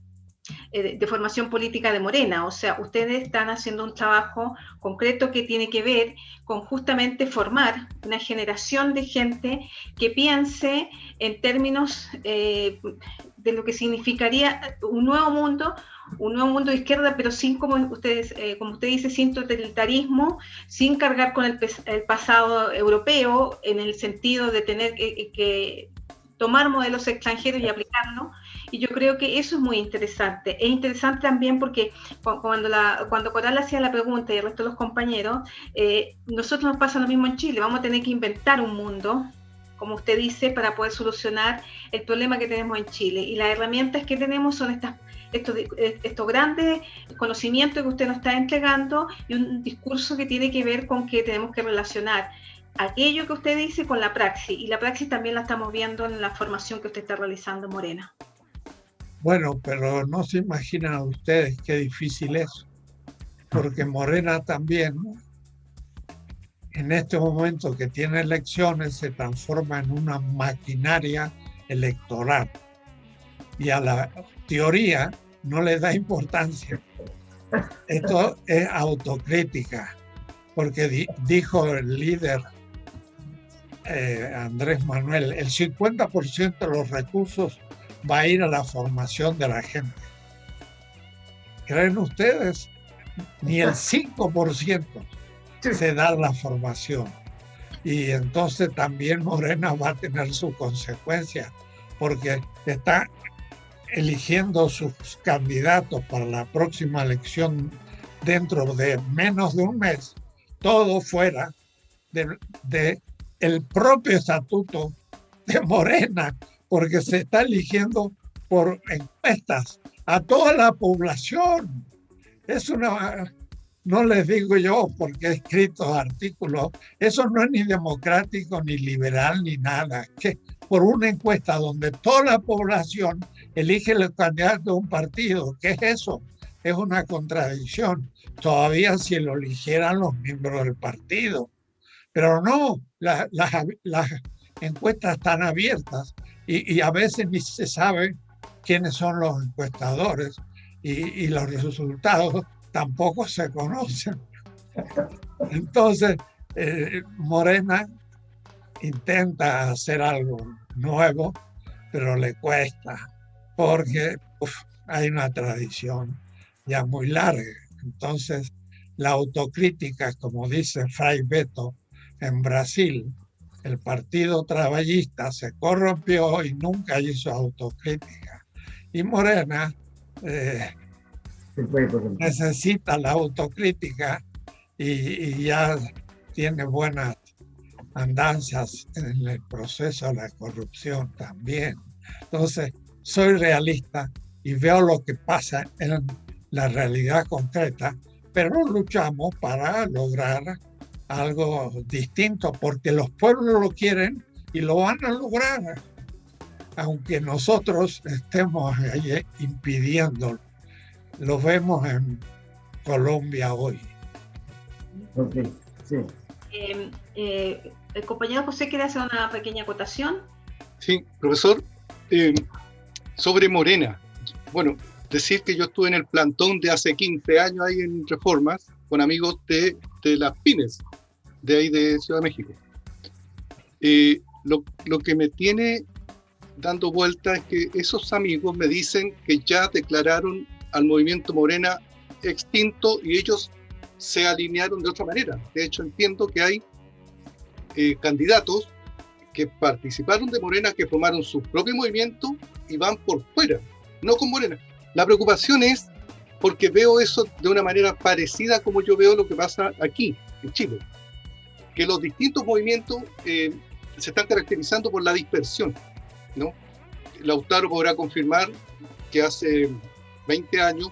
de formación política de Morena. O sea, ustedes están haciendo un trabajo concreto que tiene que ver con justamente formar una generación de gente que piense en términos de lo que significaría un nuevo mundo de izquierda, pero sin, como usted dice, sin totalitarismo, sin cargar con el pasado europeo, en el sentido de tener que tomar modelos extranjeros y aplicarlo. Y yo creo que eso es muy interesante. Es interesante también porque cuando Coral hacía la pregunta y el resto de los compañeros, nosotros nos pasa lo mismo en Chile. Vamos a tener que inventar un mundo, como usted dice, para poder solucionar el problema que tenemos en Chile. Y las herramientas que tenemos son estos grandes conocimientos que usted nos está entregando y un discurso que tiene que ver con que tenemos que relacionar aquello que usted dice con la praxis. Y la praxis también la estamos viendo en la formación que usted está realizando en Morena. Bueno, pero no se imaginan ustedes qué difícil es, porque Morena también, en este momento que tiene elecciones, se transforma en una maquinaria electoral y a la teoría no le da importancia. Esto es autocrítica, porque dijo el líder Andrés Manuel, el 50% de los recursos va a ir a la formación de la gente. ¿Creen ustedes? Ni el 5% se da la formación. Y entonces también Morena va a tener su consecuencia, porque está eligiendo sus candidatos para la próxima elección dentro de menos de un mes, todo fuera de el propio estatuto de Morena, porque se está eligiendo por encuestas a toda la población. Es una, no les digo yo porque he escrito artículos, eso no es ni democrático, ni liberal, ni nada, que por una encuesta donde toda la población elige el candidato de un partido, ¿qué es eso? Es una contradicción, todavía si lo eligieran los miembros del partido. Pero no, las encuestas están abiertas y a veces ni se sabe quiénes son los encuestadores y los resultados tampoco se conocen. Entonces, Morena intenta hacer algo nuevo, pero le cuesta, porque hay una tradición ya muy larga. Entonces, la autocrítica, como dice Fray Beto, en Brasil, el Partido Trabajista se corrompió y nunca hizo autocrítica. Y Morena necesita la autocrítica y ya tiene buenas andanzas en el proceso de la corrupción también. Entonces, soy realista y veo lo que pasa en la realidad concreta, pero luchamos para lograr algo distinto, porque los pueblos lo quieren y lo van a lograr, aunque nosotros estemos ahí impidiéndolo. Lo vemos en Colombia hoy. Ok, sí. El compañero José quiere hacer una pequeña acotación. Sí, profesor, sobre Morena. Bueno, decir que yo estuve en el plantón de hace 15 años ahí en Reformas con amigos de las pymes de ahí de Ciudad de México. Lo que me tiene dando vuelta es que esos amigos me dicen que ya declararon al movimiento Morena extinto y ellos se alinearon de otra manera. De hecho, entiendo que hay candidatos que participaron de Morena, que formaron su propio movimiento y van por fuera, no con Morena. La preocupación es porque veo eso de una manera parecida como yo veo lo que pasa aquí, en Chile. Que los distintos movimientos se están caracterizando por la dispersión, ¿no? Lautaro podrá confirmar que hace 20 años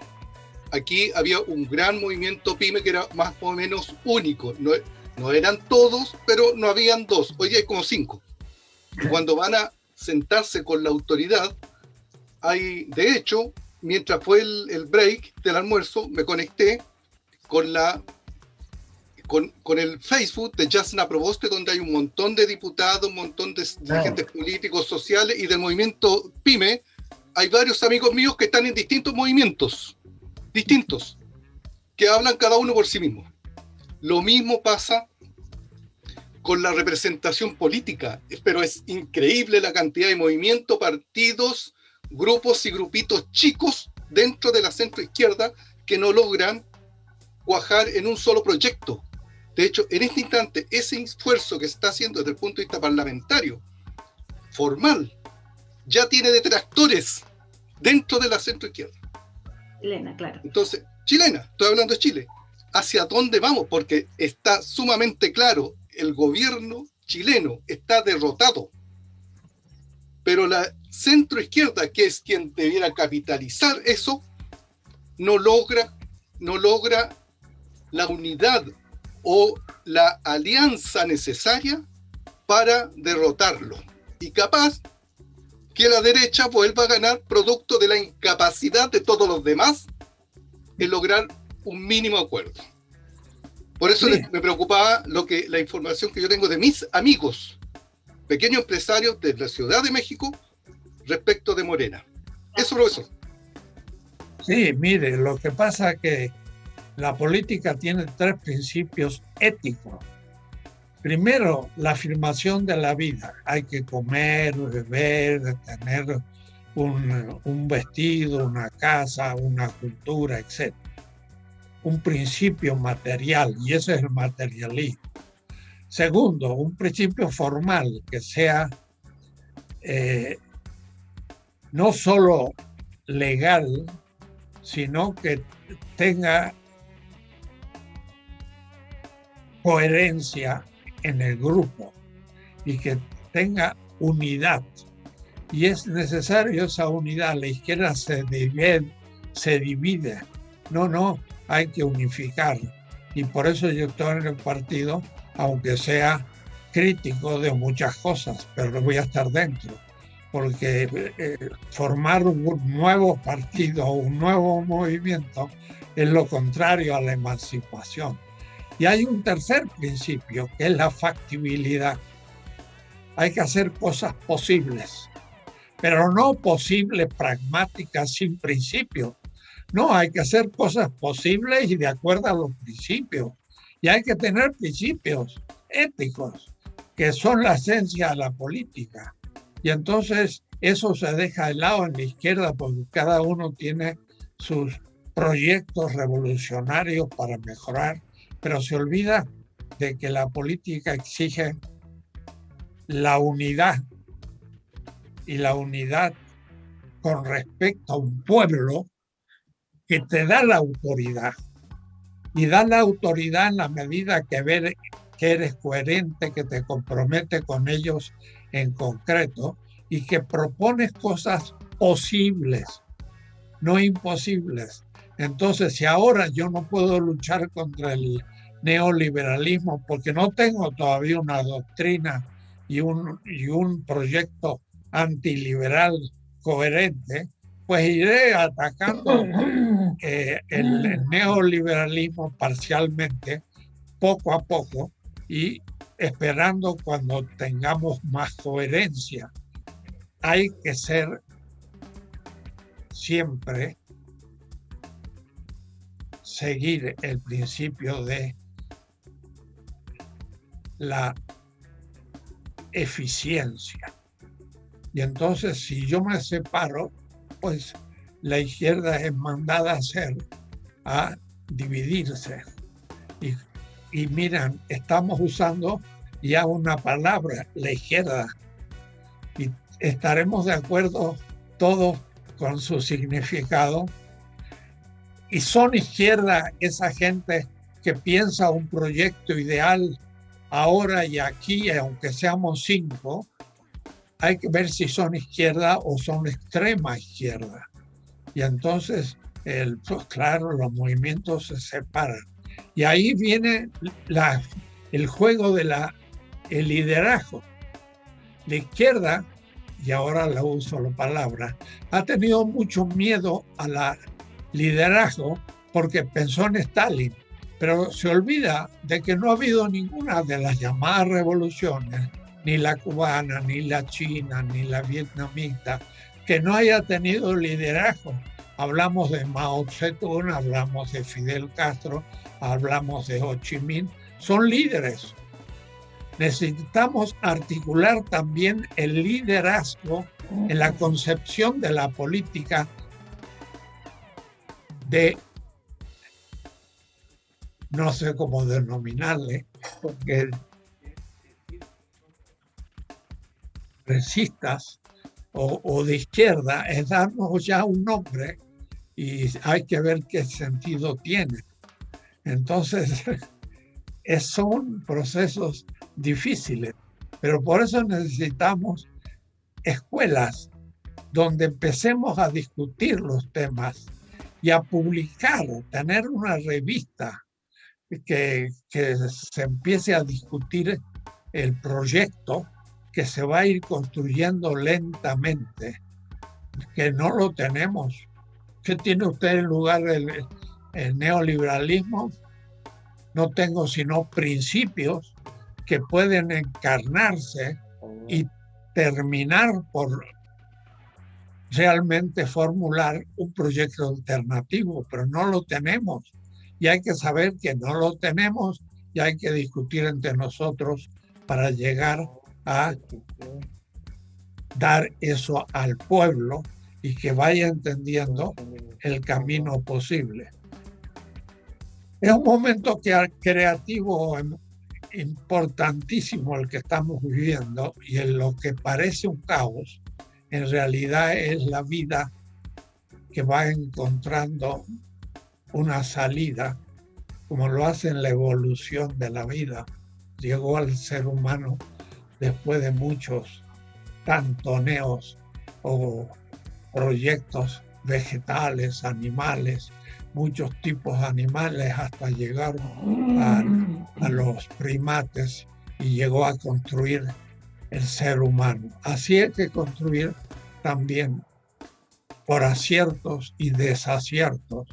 aquí había un gran movimiento PYME que era más o menos único. No eran todos, pero no habían dos. Hoy hay como 5. Y cuando van a sentarse con la autoridad, hay, de hecho, mientras fue el break del almuerzo, me conecté con el Facebook de Jasna Proboste, donde hay un montón de diputados, un montón de dirigentes políticos, sociales y del movimiento PYME. Hay varios amigos míos que están en distintos movimientos, distintos, que hablan cada uno por sí mismo. Lo mismo pasa con la representación política, pero es increíble la cantidad de movimientos, partidos, grupos y grupitos chicos dentro de la centroizquierda que no logran cuajar en un solo proyecto. De hecho, en este instante, ese esfuerzo que se está haciendo desde el punto de vista parlamentario, formal, ya tiene detractores dentro de la centroizquierda. Chilena, claro. Entonces, chilena, estoy hablando de Chile. ¿Hacia dónde vamos? Porque está sumamente claro, el gobierno chileno está derrotado. Pero la centroizquierda, que es quien debiera capitalizar eso, no logra la unidad o la alianza necesaria para derrotarlo. Y capaz que la derecha vuelva a ganar producto de la incapacidad de todos los demás en lograr un mínimo acuerdo. Por eso me preocupaba la información que yo tengo de mis amigos, pequeños empresarios de la Ciudad de México, respecto de Morena. Eso, profesor. Sí, mire, lo que pasa es que la política tiene 3 principios éticos. Primero, la afirmación de la vida. Hay que comer, beber, tener un vestido, una casa, una cultura, etc. Un principio material, y ese es el materialismo. Segundo, un principio formal que sea no solo legal, sino que tenga coherencia en el grupo y que tenga unidad. Y es necesario esa unidad. La izquierda se divide. No, hay que unificar. Y por eso yo estoy en el partido, aunque sea crítico de muchas cosas, pero voy a estar dentro. Porque formar un nuevo partido, un nuevo movimiento, es lo contrario a la emancipación. Y hay un tercer principio, que es la factibilidad. Hay que hacer cosas posibles, pero no posibles pragmáticas sin principios. No, hay que hacer cosas posibles y de acuerdo a los principios. Y hay que tener principios éticos, que son la esencia de la política. Y entonces eso se deja de lado en la izquierda porque cada uno tiene sus proyectos revolucionarios para mejorar, pero se olvida de que la política exige la unidad, y la unidad con respecto a un pueblo que te da la autoridad, y da la autoridad en la medida que eres coherente, que te comprometes con ellos en concreto y que propones cosas posibles, no imposibles. Entonces, si ahora yo no puedo luchar contra el neoliberalismo porque no tengo todavía una doctrina y un proyecto antiliberal coherente, pues iré atacando el neoliberalismo parcialmente, poco a poco, y esperando cuando tengamos más coherencia. Hay que ser siempre, seguir el principio de la eficiencia. Y entonces, si yo me separo, pues la izquierda es mandada a dividirse. Y miran, estamos usando ya una palabra, la izquierda, y estaremos de acuerdo todos con su significado. Y son izquierda esa gente que piensa un proyecto ideal ahora y aquí, aunque seamos 5, hay que ver si son izquierda o son extrema izquierda. Y entonces, pues claro, los movimientos se separan. Y ahí viene el juego de el liderazgo. La izquierda, y ahora la uso la palabra, ha tenido mucho miedo a la liderazgo porque pensó en Stalin, pero se olvida de que no ha habido ninguna de las llamadas revoluciones, ni la cubana, ni la china, ni la vietnamita, que no haya tenido liderazgo. Hablamos de Mao Zedong, hablamos de Fidel Castro, hablamos de Ho Chi Minh, son líderes. Necesitamos articular también el liderazgo en la concepción de la política de, no sé cómo denominarle, porque progresistas o de izquierda es darnos ya un nombre y hay que ver qué sentido tiene. Entonces, son procesos difíciles, pero por eso necesitamos escuelas donde empecemos a discutir los temas y a publicar, tener una revista que se empiece a discutir el proyecto que se va a ir construyendo lentamente, que no lo tenemos. ¿Qué tiene usted en lugar del neoliberalismo? No tengo sino principios que pueden encarnarse y terminar por realmente formular un proyecto alternativo, pero no lo tenemos. Y hay que saber que no lo tenemos y hay que discutir entre nosotros para llegar a dar eso al pueblo y que vaya entendiendo el camino posible. Es un momento creativo importantísimo el que estamos viviendo, y en lo que parece un caos, en realidad es la vida que va encontrando una salida, como lo hace en la evolución de la vida. Llegó al ser humano después de muchos tantoneos o proyectos vegetales, animales, muchos tipos de animales, hasta llegar a los primates, y llegó a construir el ser humano. Así hay que construir también, por aciertos y desaciertos,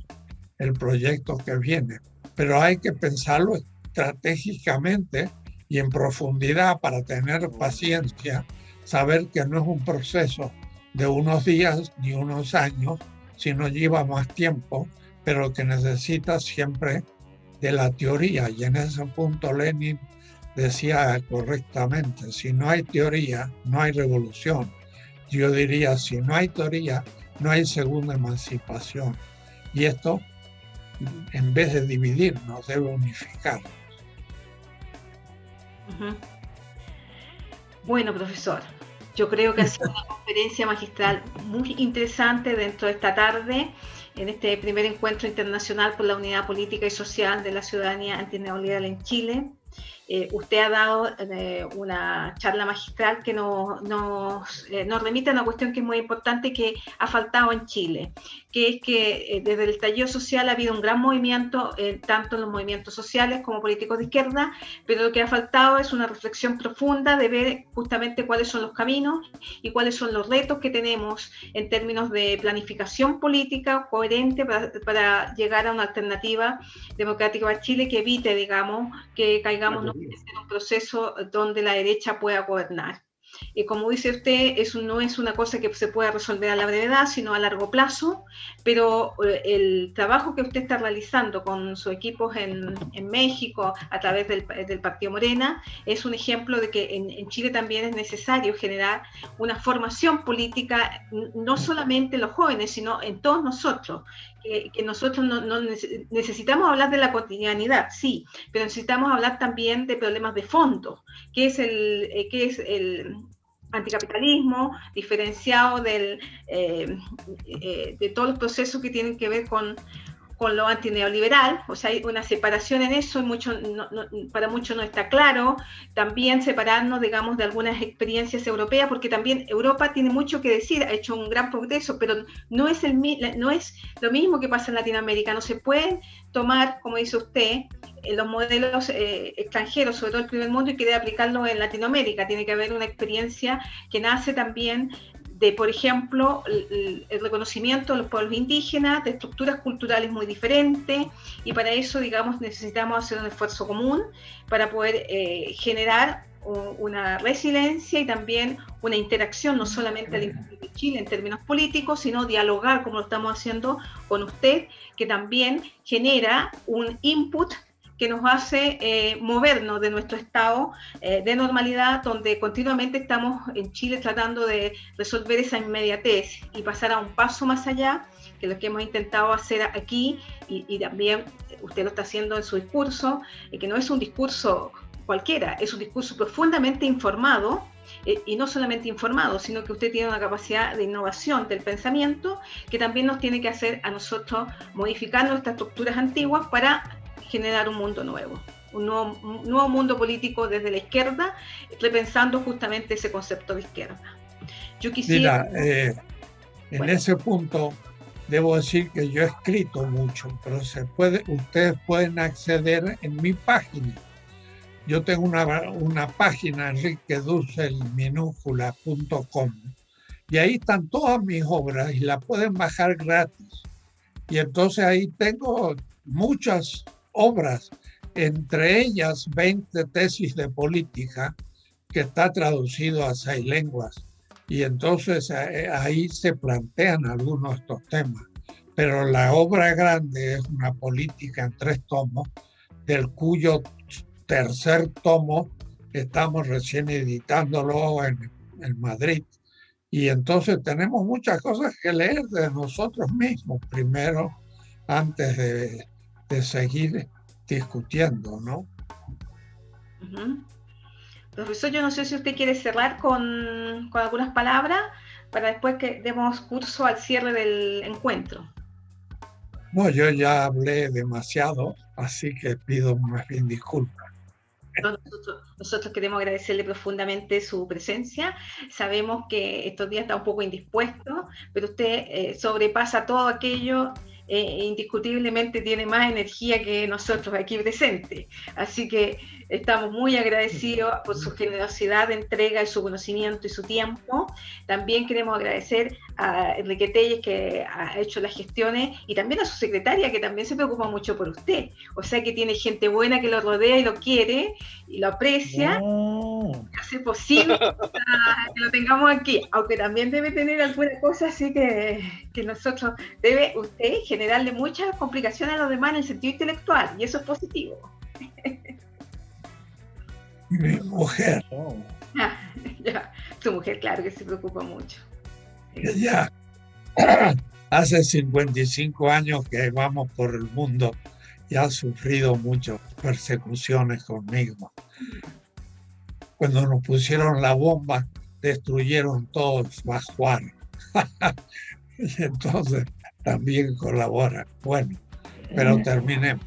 el proyecto que viene. Pero hay que pensarlo estratégicamente y en profundidad para tener paciencia, saber que no es un proceso de unos días ni unos años, sino lleva más tiempo, pero que necesita siempre de la teoría. Y en ese punto Lenin decía correctamente, si no hay teoría, no hay revolución. Yo diría, si no hay teoría, no hay segunda emancipación. Y esto, en vez de dividirnos, debe unificarnos. Bueno, profesor, yo creo que ha sido una conferencia magistral muy interesante dentro de esta tarde, en este primer encuentro internacional por la unidad política y social de la ciudadanía antineoliberal en Chile. Usted ha dado una charla magistral que nos remite a una cuestión que es muy importante, que ha faltado en Chile, que es que desde el estallido social ha habido un gran movimiento, tanto en los movimientos sociales como políticos de izquierda, pero lo que ha faltado es una reflexión profunda de ver justamente cuáles son los caminos y cuáles son los retos que tenemos en términos de planificación política coherente para llegar a una alternativa democrática para Chile que evite, digamos, que caigamos en un proceso donde la derecha pueda gobernar. Como dice usted, eso no es una cosa que se pueda resolver a la brevedad, sino a largo plazo, pero el trabajo que usted está realizando con sus equipos en México a través del Partido Morena es un ejemplo de que en Chile también es necesario generar una formación política, no solamente en los jóvenes, sino en todos nosotros, que nosotros no necesitamos hablar de la cotidianidad, sí, pero necesitamos hablar también de problemas de fondo, que es el anticapitalismo diferenciado de todos los procesos que tienen que ver con lo antineoliberal. O sea, hay una separación en eso, y para muchos no está claro. También separarnos, digamos, de algunas experiencias europeas, porque también Europa tiene mucho que decir, ha hecho un gran progreso, pero no es lo mismo que pasa en Latinoamérica. No se pueden tomar, como dice usted, los modelos extranjeros, sobre todo el primer mundo, y querer aplicarlos en Latinoamérica. Tiene que haber una experiencia que nace también de, por ejemplo, el reconocimiento de los pueblos indígenas, de estructuras culturales muy diferentes, y para eso, digamos, necesitamos hacer un esfuerzo común para poder generar una resiliencia y también una interacción, no solamente al interior de Chile en términos políticos, sino dialogar, como lo estamos haciendo con usted, que también genera un input que nos hace movernos de nuestro estado de normalidad, donde continuamente estamos en Chile tratando de resolver esa inmediatez y pasar a un paso más allá, que lo que hemos intentado hacer aquí, y también usted lo está haciendo en su discurso, que no es un discurso cualquiera, es un discurso profundamente informado, y no solamente informado, sino que usted tiene una capacidad de innovación del pensamiento que también nos tiene que hacer a nosotros modificar nuestras estructuras antiguas para generar un mundo nuevo, un nuevo mundo político desde la izquierda, repensando justamente ese concepto de izquierda. Yo quisiera... Mira, en ese punto debo decir que yo he escrito mucho, pero ustedes pueden acceder en mi página. Yo tengo una página, enriquedussel.com, y ahí están todas mis obras y la pueden bajar gratis. Y entonces ahí tengo muchas obras, entre ellas 20 tesis de política, que está traducido a 6 lenguas. Y entonces ahí se plantean algunos de estos temas. Pero la obra grande es una política en 3 tomos, del cuyo tercer tomo estamos recién editándolo en Madrid. Y entonces tenemos muchas cosas que leer de nosotros mismos primero, antes de seguir discutiendo, ¿no? Uh-huh. Profesor, yo no sé si usted quiere cerrar con algunas palabras para después que demos curso al cierre del encuentro. No, yo ya hablé demasiado, así que pido más bien disculpas. Nosotros queremos agradecerle profundamente su presencia. Sabemos que estos días está un poco indispuesto, pero usted sobrepasa todo aquello, indiscutiblemente tiene más energía que nosotros aquí presentes. Así que estamos muy agradecidos por su generosidad de entrega y su conocimiento y su tiempo. También queremos agradecer a Enrique Telles, que ha hecho las gestiones, y también a su secretaria, que también se preocupa mucho por usted. O sea que tiene gente buena que lo rodea y lo quiere y lo aprecia, y hace posible que lo tengamos aquí, aunque también debe tener alguna cosa así que nosotros, debe usted generarle muchas complicaciones a los demás en el sentido intelectual, y eso es positivo. Mi mujer. Ya, su mujer, claro que se preocupa mucho. Ya hace 55 años que vamos por el mundo y ha sufrido muchas persecuciones conmigo. Cuando nos pusieron la bomba, destruyeron todo Bajuar. Y entonces también colabora. Bueno, pero terminemos.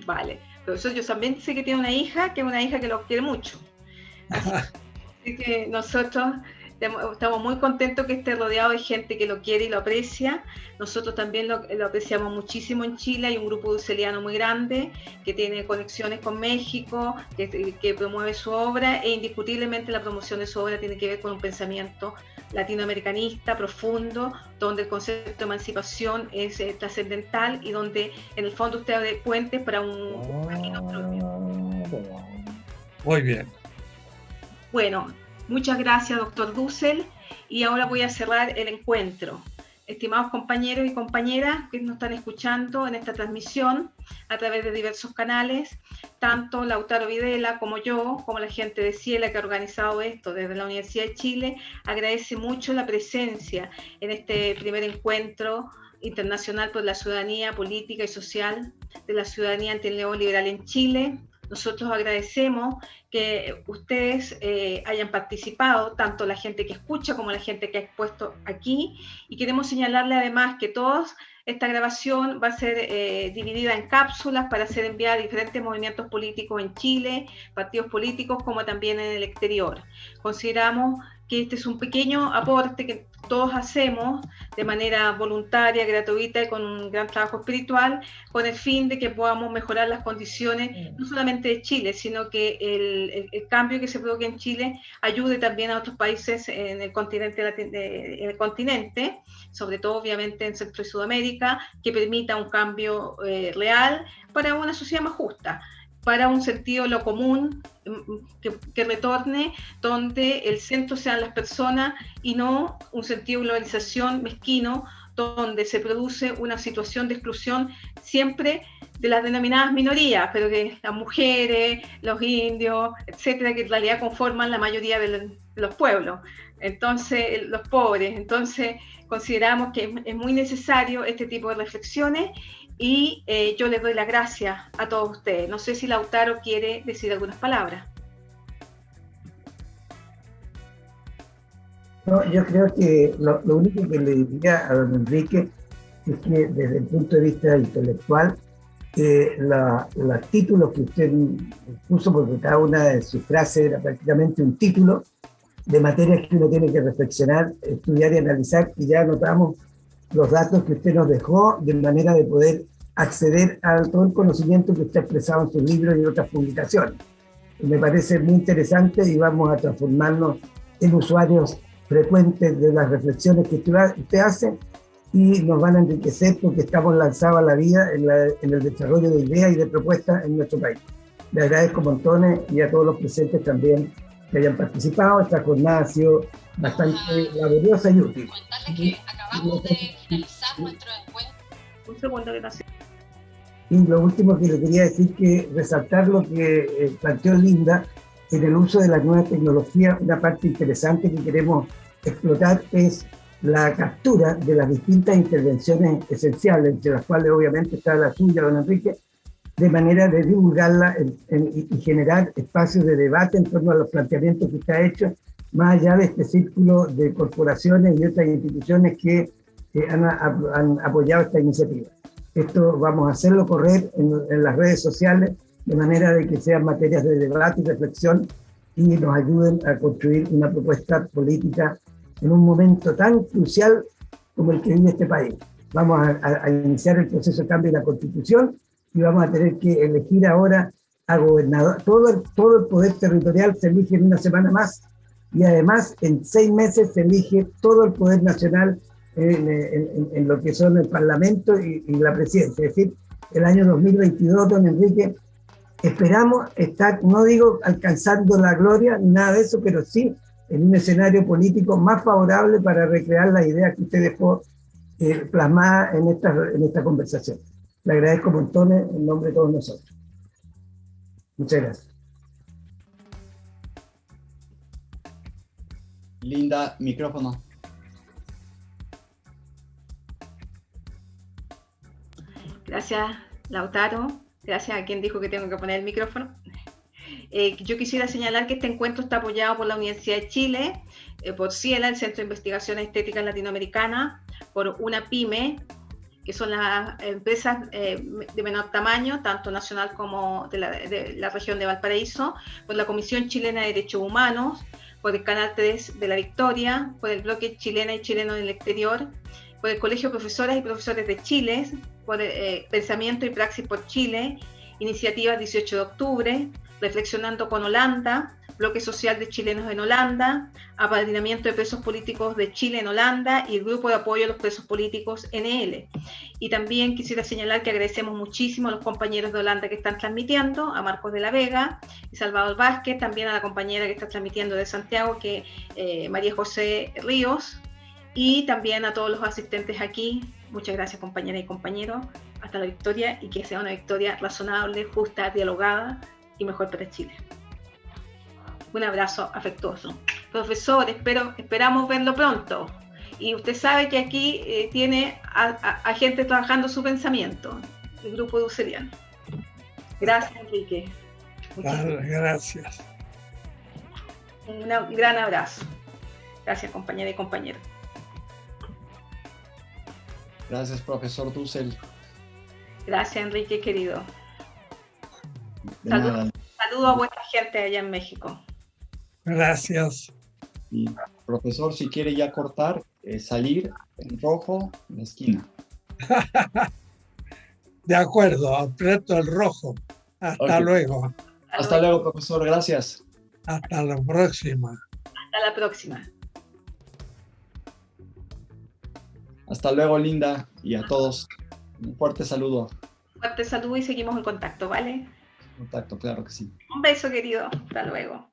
Vale. Profesor, yo también sé que tiene una hija, que lo quiere mucho. Así que nosotros estamos muy contentos que esté rodeado de gente que lo quiere y lo aprecia. Nosotros también lo apreciamos muchísimo en Chile. Hay un grupo dulceliano muy grande que tiene conexiones con México, que promueve su obra, e indiscutiblemente la promoción de su obra tiene que ver con un pensamiento latinoamericanista profundo, donde el concepto de emancipación es trascendental y donde en el fondo usted abre puentes para un camino propio. Muy bien. Bueno, muchas gracias, doctor Dussel, y ahora voy a cerrar el encuentro. Estimados compañeros y compañeras que nos están escuchando en esta transmisión a través de diversos canales, tanto Lautaro Videla como yo, como la gente de Ciela que ha organizado esto desde la Universidad de Chile, agradece mucho la presencia en este primer encuentro internacional por la ciudadanía política y social de la ciudadanía ante el neoliberal en Chile. Nosotros agradecemos que ustedes hayan participado, tanto la gente que escucha como la gente que ha expuesto aquí, y queremos señalarle además que esta grabación va a ser dividida en cápsulas para ser enviada a diferentes movimientos políticos en Chile, partidos políticos, como también en el exterior. Consideramos que este es un pequeño aporte que todos hacemos de manera voluntaria, gratuita y con un gran trabajo espiritual, con el fin de que podamos mejorar las condiciones, no solamente de Chile, sino que el cambio que se provoque en Chile ayude también a otros países en el continente, sobre todo obviamente en Centro y Sudamérica, que permita un cambio real para una sociedad más justa, para un sentido de lo común que retorne, donde el centro sean las personas y no un sentido de globalización mezquino, donde se produce una situación de exclusión siempre de las denominadas minorías, pero que las mujeres, los indios, etcétera, que en realidad conforman la mayoría de los pueblos, entonces los pobres. Entonces consideramos que es muy necesario este tipo de reflexiones. Y yo les doy las gracias a todos ustedes. No sé si Lautaro quiere decir algunas palabras. No, yo creo que lo único que le diría a don Enrique es que desde el punto de vista intelectual, los títulos que usted puso, porque cada una de sus frases era prácticamente un título de materias que uno tiene que reflexionar, estudiar y analizar, y ya anotamos los datos que usted nos dejó de manera de poder acceder a todo el conocimiento que usted ha expresado en sus libros y en otras publicaciones. Y me parece muy interesante y vamos a transformarnos en usuarios frecuentes de las reflexiones que usted hace y nos van a enriquecer porque estamos lanzados a la vida en el desarrollo de ideas y de propuestas en nuestro país. Le agradezco montones y a todos los presentes también que hayan participado. Esta jornada ha sido bastante laboriosa y útil. Comentarles que acabamos de finalizar nuestro encuentro. Un segundo, gracias. Y lo último que le quería decir que resaltar lo que planteó Linda en el uso de las nuevas tecnologías. Una parte interesante que queremos explotar es la captura de las distintas intervenciones esenciales, entre las cuales obviamente está la suya, don Enrique, de manera de divulgarla y generar espacios de debate en torno a los planteamientos que usted ha hecho, más allá de este círculo de corporaciones y otras instituciones que han apoyado esta iniciativa. Esto vamos a hacerlo correr en las redes sociales, de manera de que sean materias de debate y reflexión y nos ayuden a construir una propuesta política en un momento tan crucial como el que vive este país. Vamos a iniciar el proceso de cambio de la Constitución y vamos a tener que elegir ahora a gobernador. Todo el poder territorial se elige en una semana más y además en 6 meses se elige todo el poder nacional en lo que son el Parlamento y la presidencia. Es decir, el año 2022, don Enrique, esperamos estar, no digo alcanzando la gloria, nada de eso, pero sí en un escenario político más favorable para recrear las ideas que usted dejó plasmadas en esta conversación. Le agradezco montones en nombre de todos nosotros. Muchas gracias. Linda, micrófono. Gracias, Lautaro. Gracias a quien dijo que tengo que poner el micrófono. Yo quisiera señalar que este encuentro está apoyado por la Universidad de Chile, por CIELA, el Centro de Investigaciones Estéticas Latinoamericanas, por una PYME, que son las empresas de menor tamaño, tanto nacional como de la región de Valparaíso, por la Comisión Chilena de Derechos Humanos, por el Canal 3 de La Victoria, por el Bloque Chilena y Chileno en el Exterior, por el Colegio de Profesoras y Profesores de Chile, por Pensamiento y Praxis por Chile, Iniciativa 18 de Octubre, Reflexionando con Holanda, Bloque Social de Chilenos en Holanda, Apadrinamiento de Presos Políticos de Chile en Holanda y el Grupo de Apoyo a los Presos Políticos NL. Y también quisiera señalar que agradecemos muchísimo a los compañeros de Holanda que están transmitiendo, a Marcos de la Vega y Salvador Vázquez, también a la compañera que está transmitiendo de Santiago, que María José Ríos, y también a todos los asistentes aquí. Muchas gracias, compañeras y compañeros. Hasta la victoria, y que sea una victoria razonable, justa, dialogada y mejor para Chile. Un abrazo afectuoso. Profesor, esperamos verlo pronto. Y usted sabe que aquí tiene a gente trabajando su pensamiento, el grupo de Uceliano. Gracias, Enrique. Gracias. Un gran abrazo. Gracias, compañera y compañeros. Gracias, profesor Dussel. Gracias, Enrique, querido. Saludos a vuestra gente allá en México. Gracias. Y profesor, si quiere ya cortar, salir en rojo en la esquina. De acuerdo, aprieto el rojo. Hasta luego. Hasta luego, profesor. Gracias. Hasta la próxima. Hasta la próxima. Hasta luego, Linda, y a todos. Un fuerte saludo. Fuerte saludo y seguimos en contacto, ¿vale? Contacto, claro que sí. Un beso, querido. Hasta luego.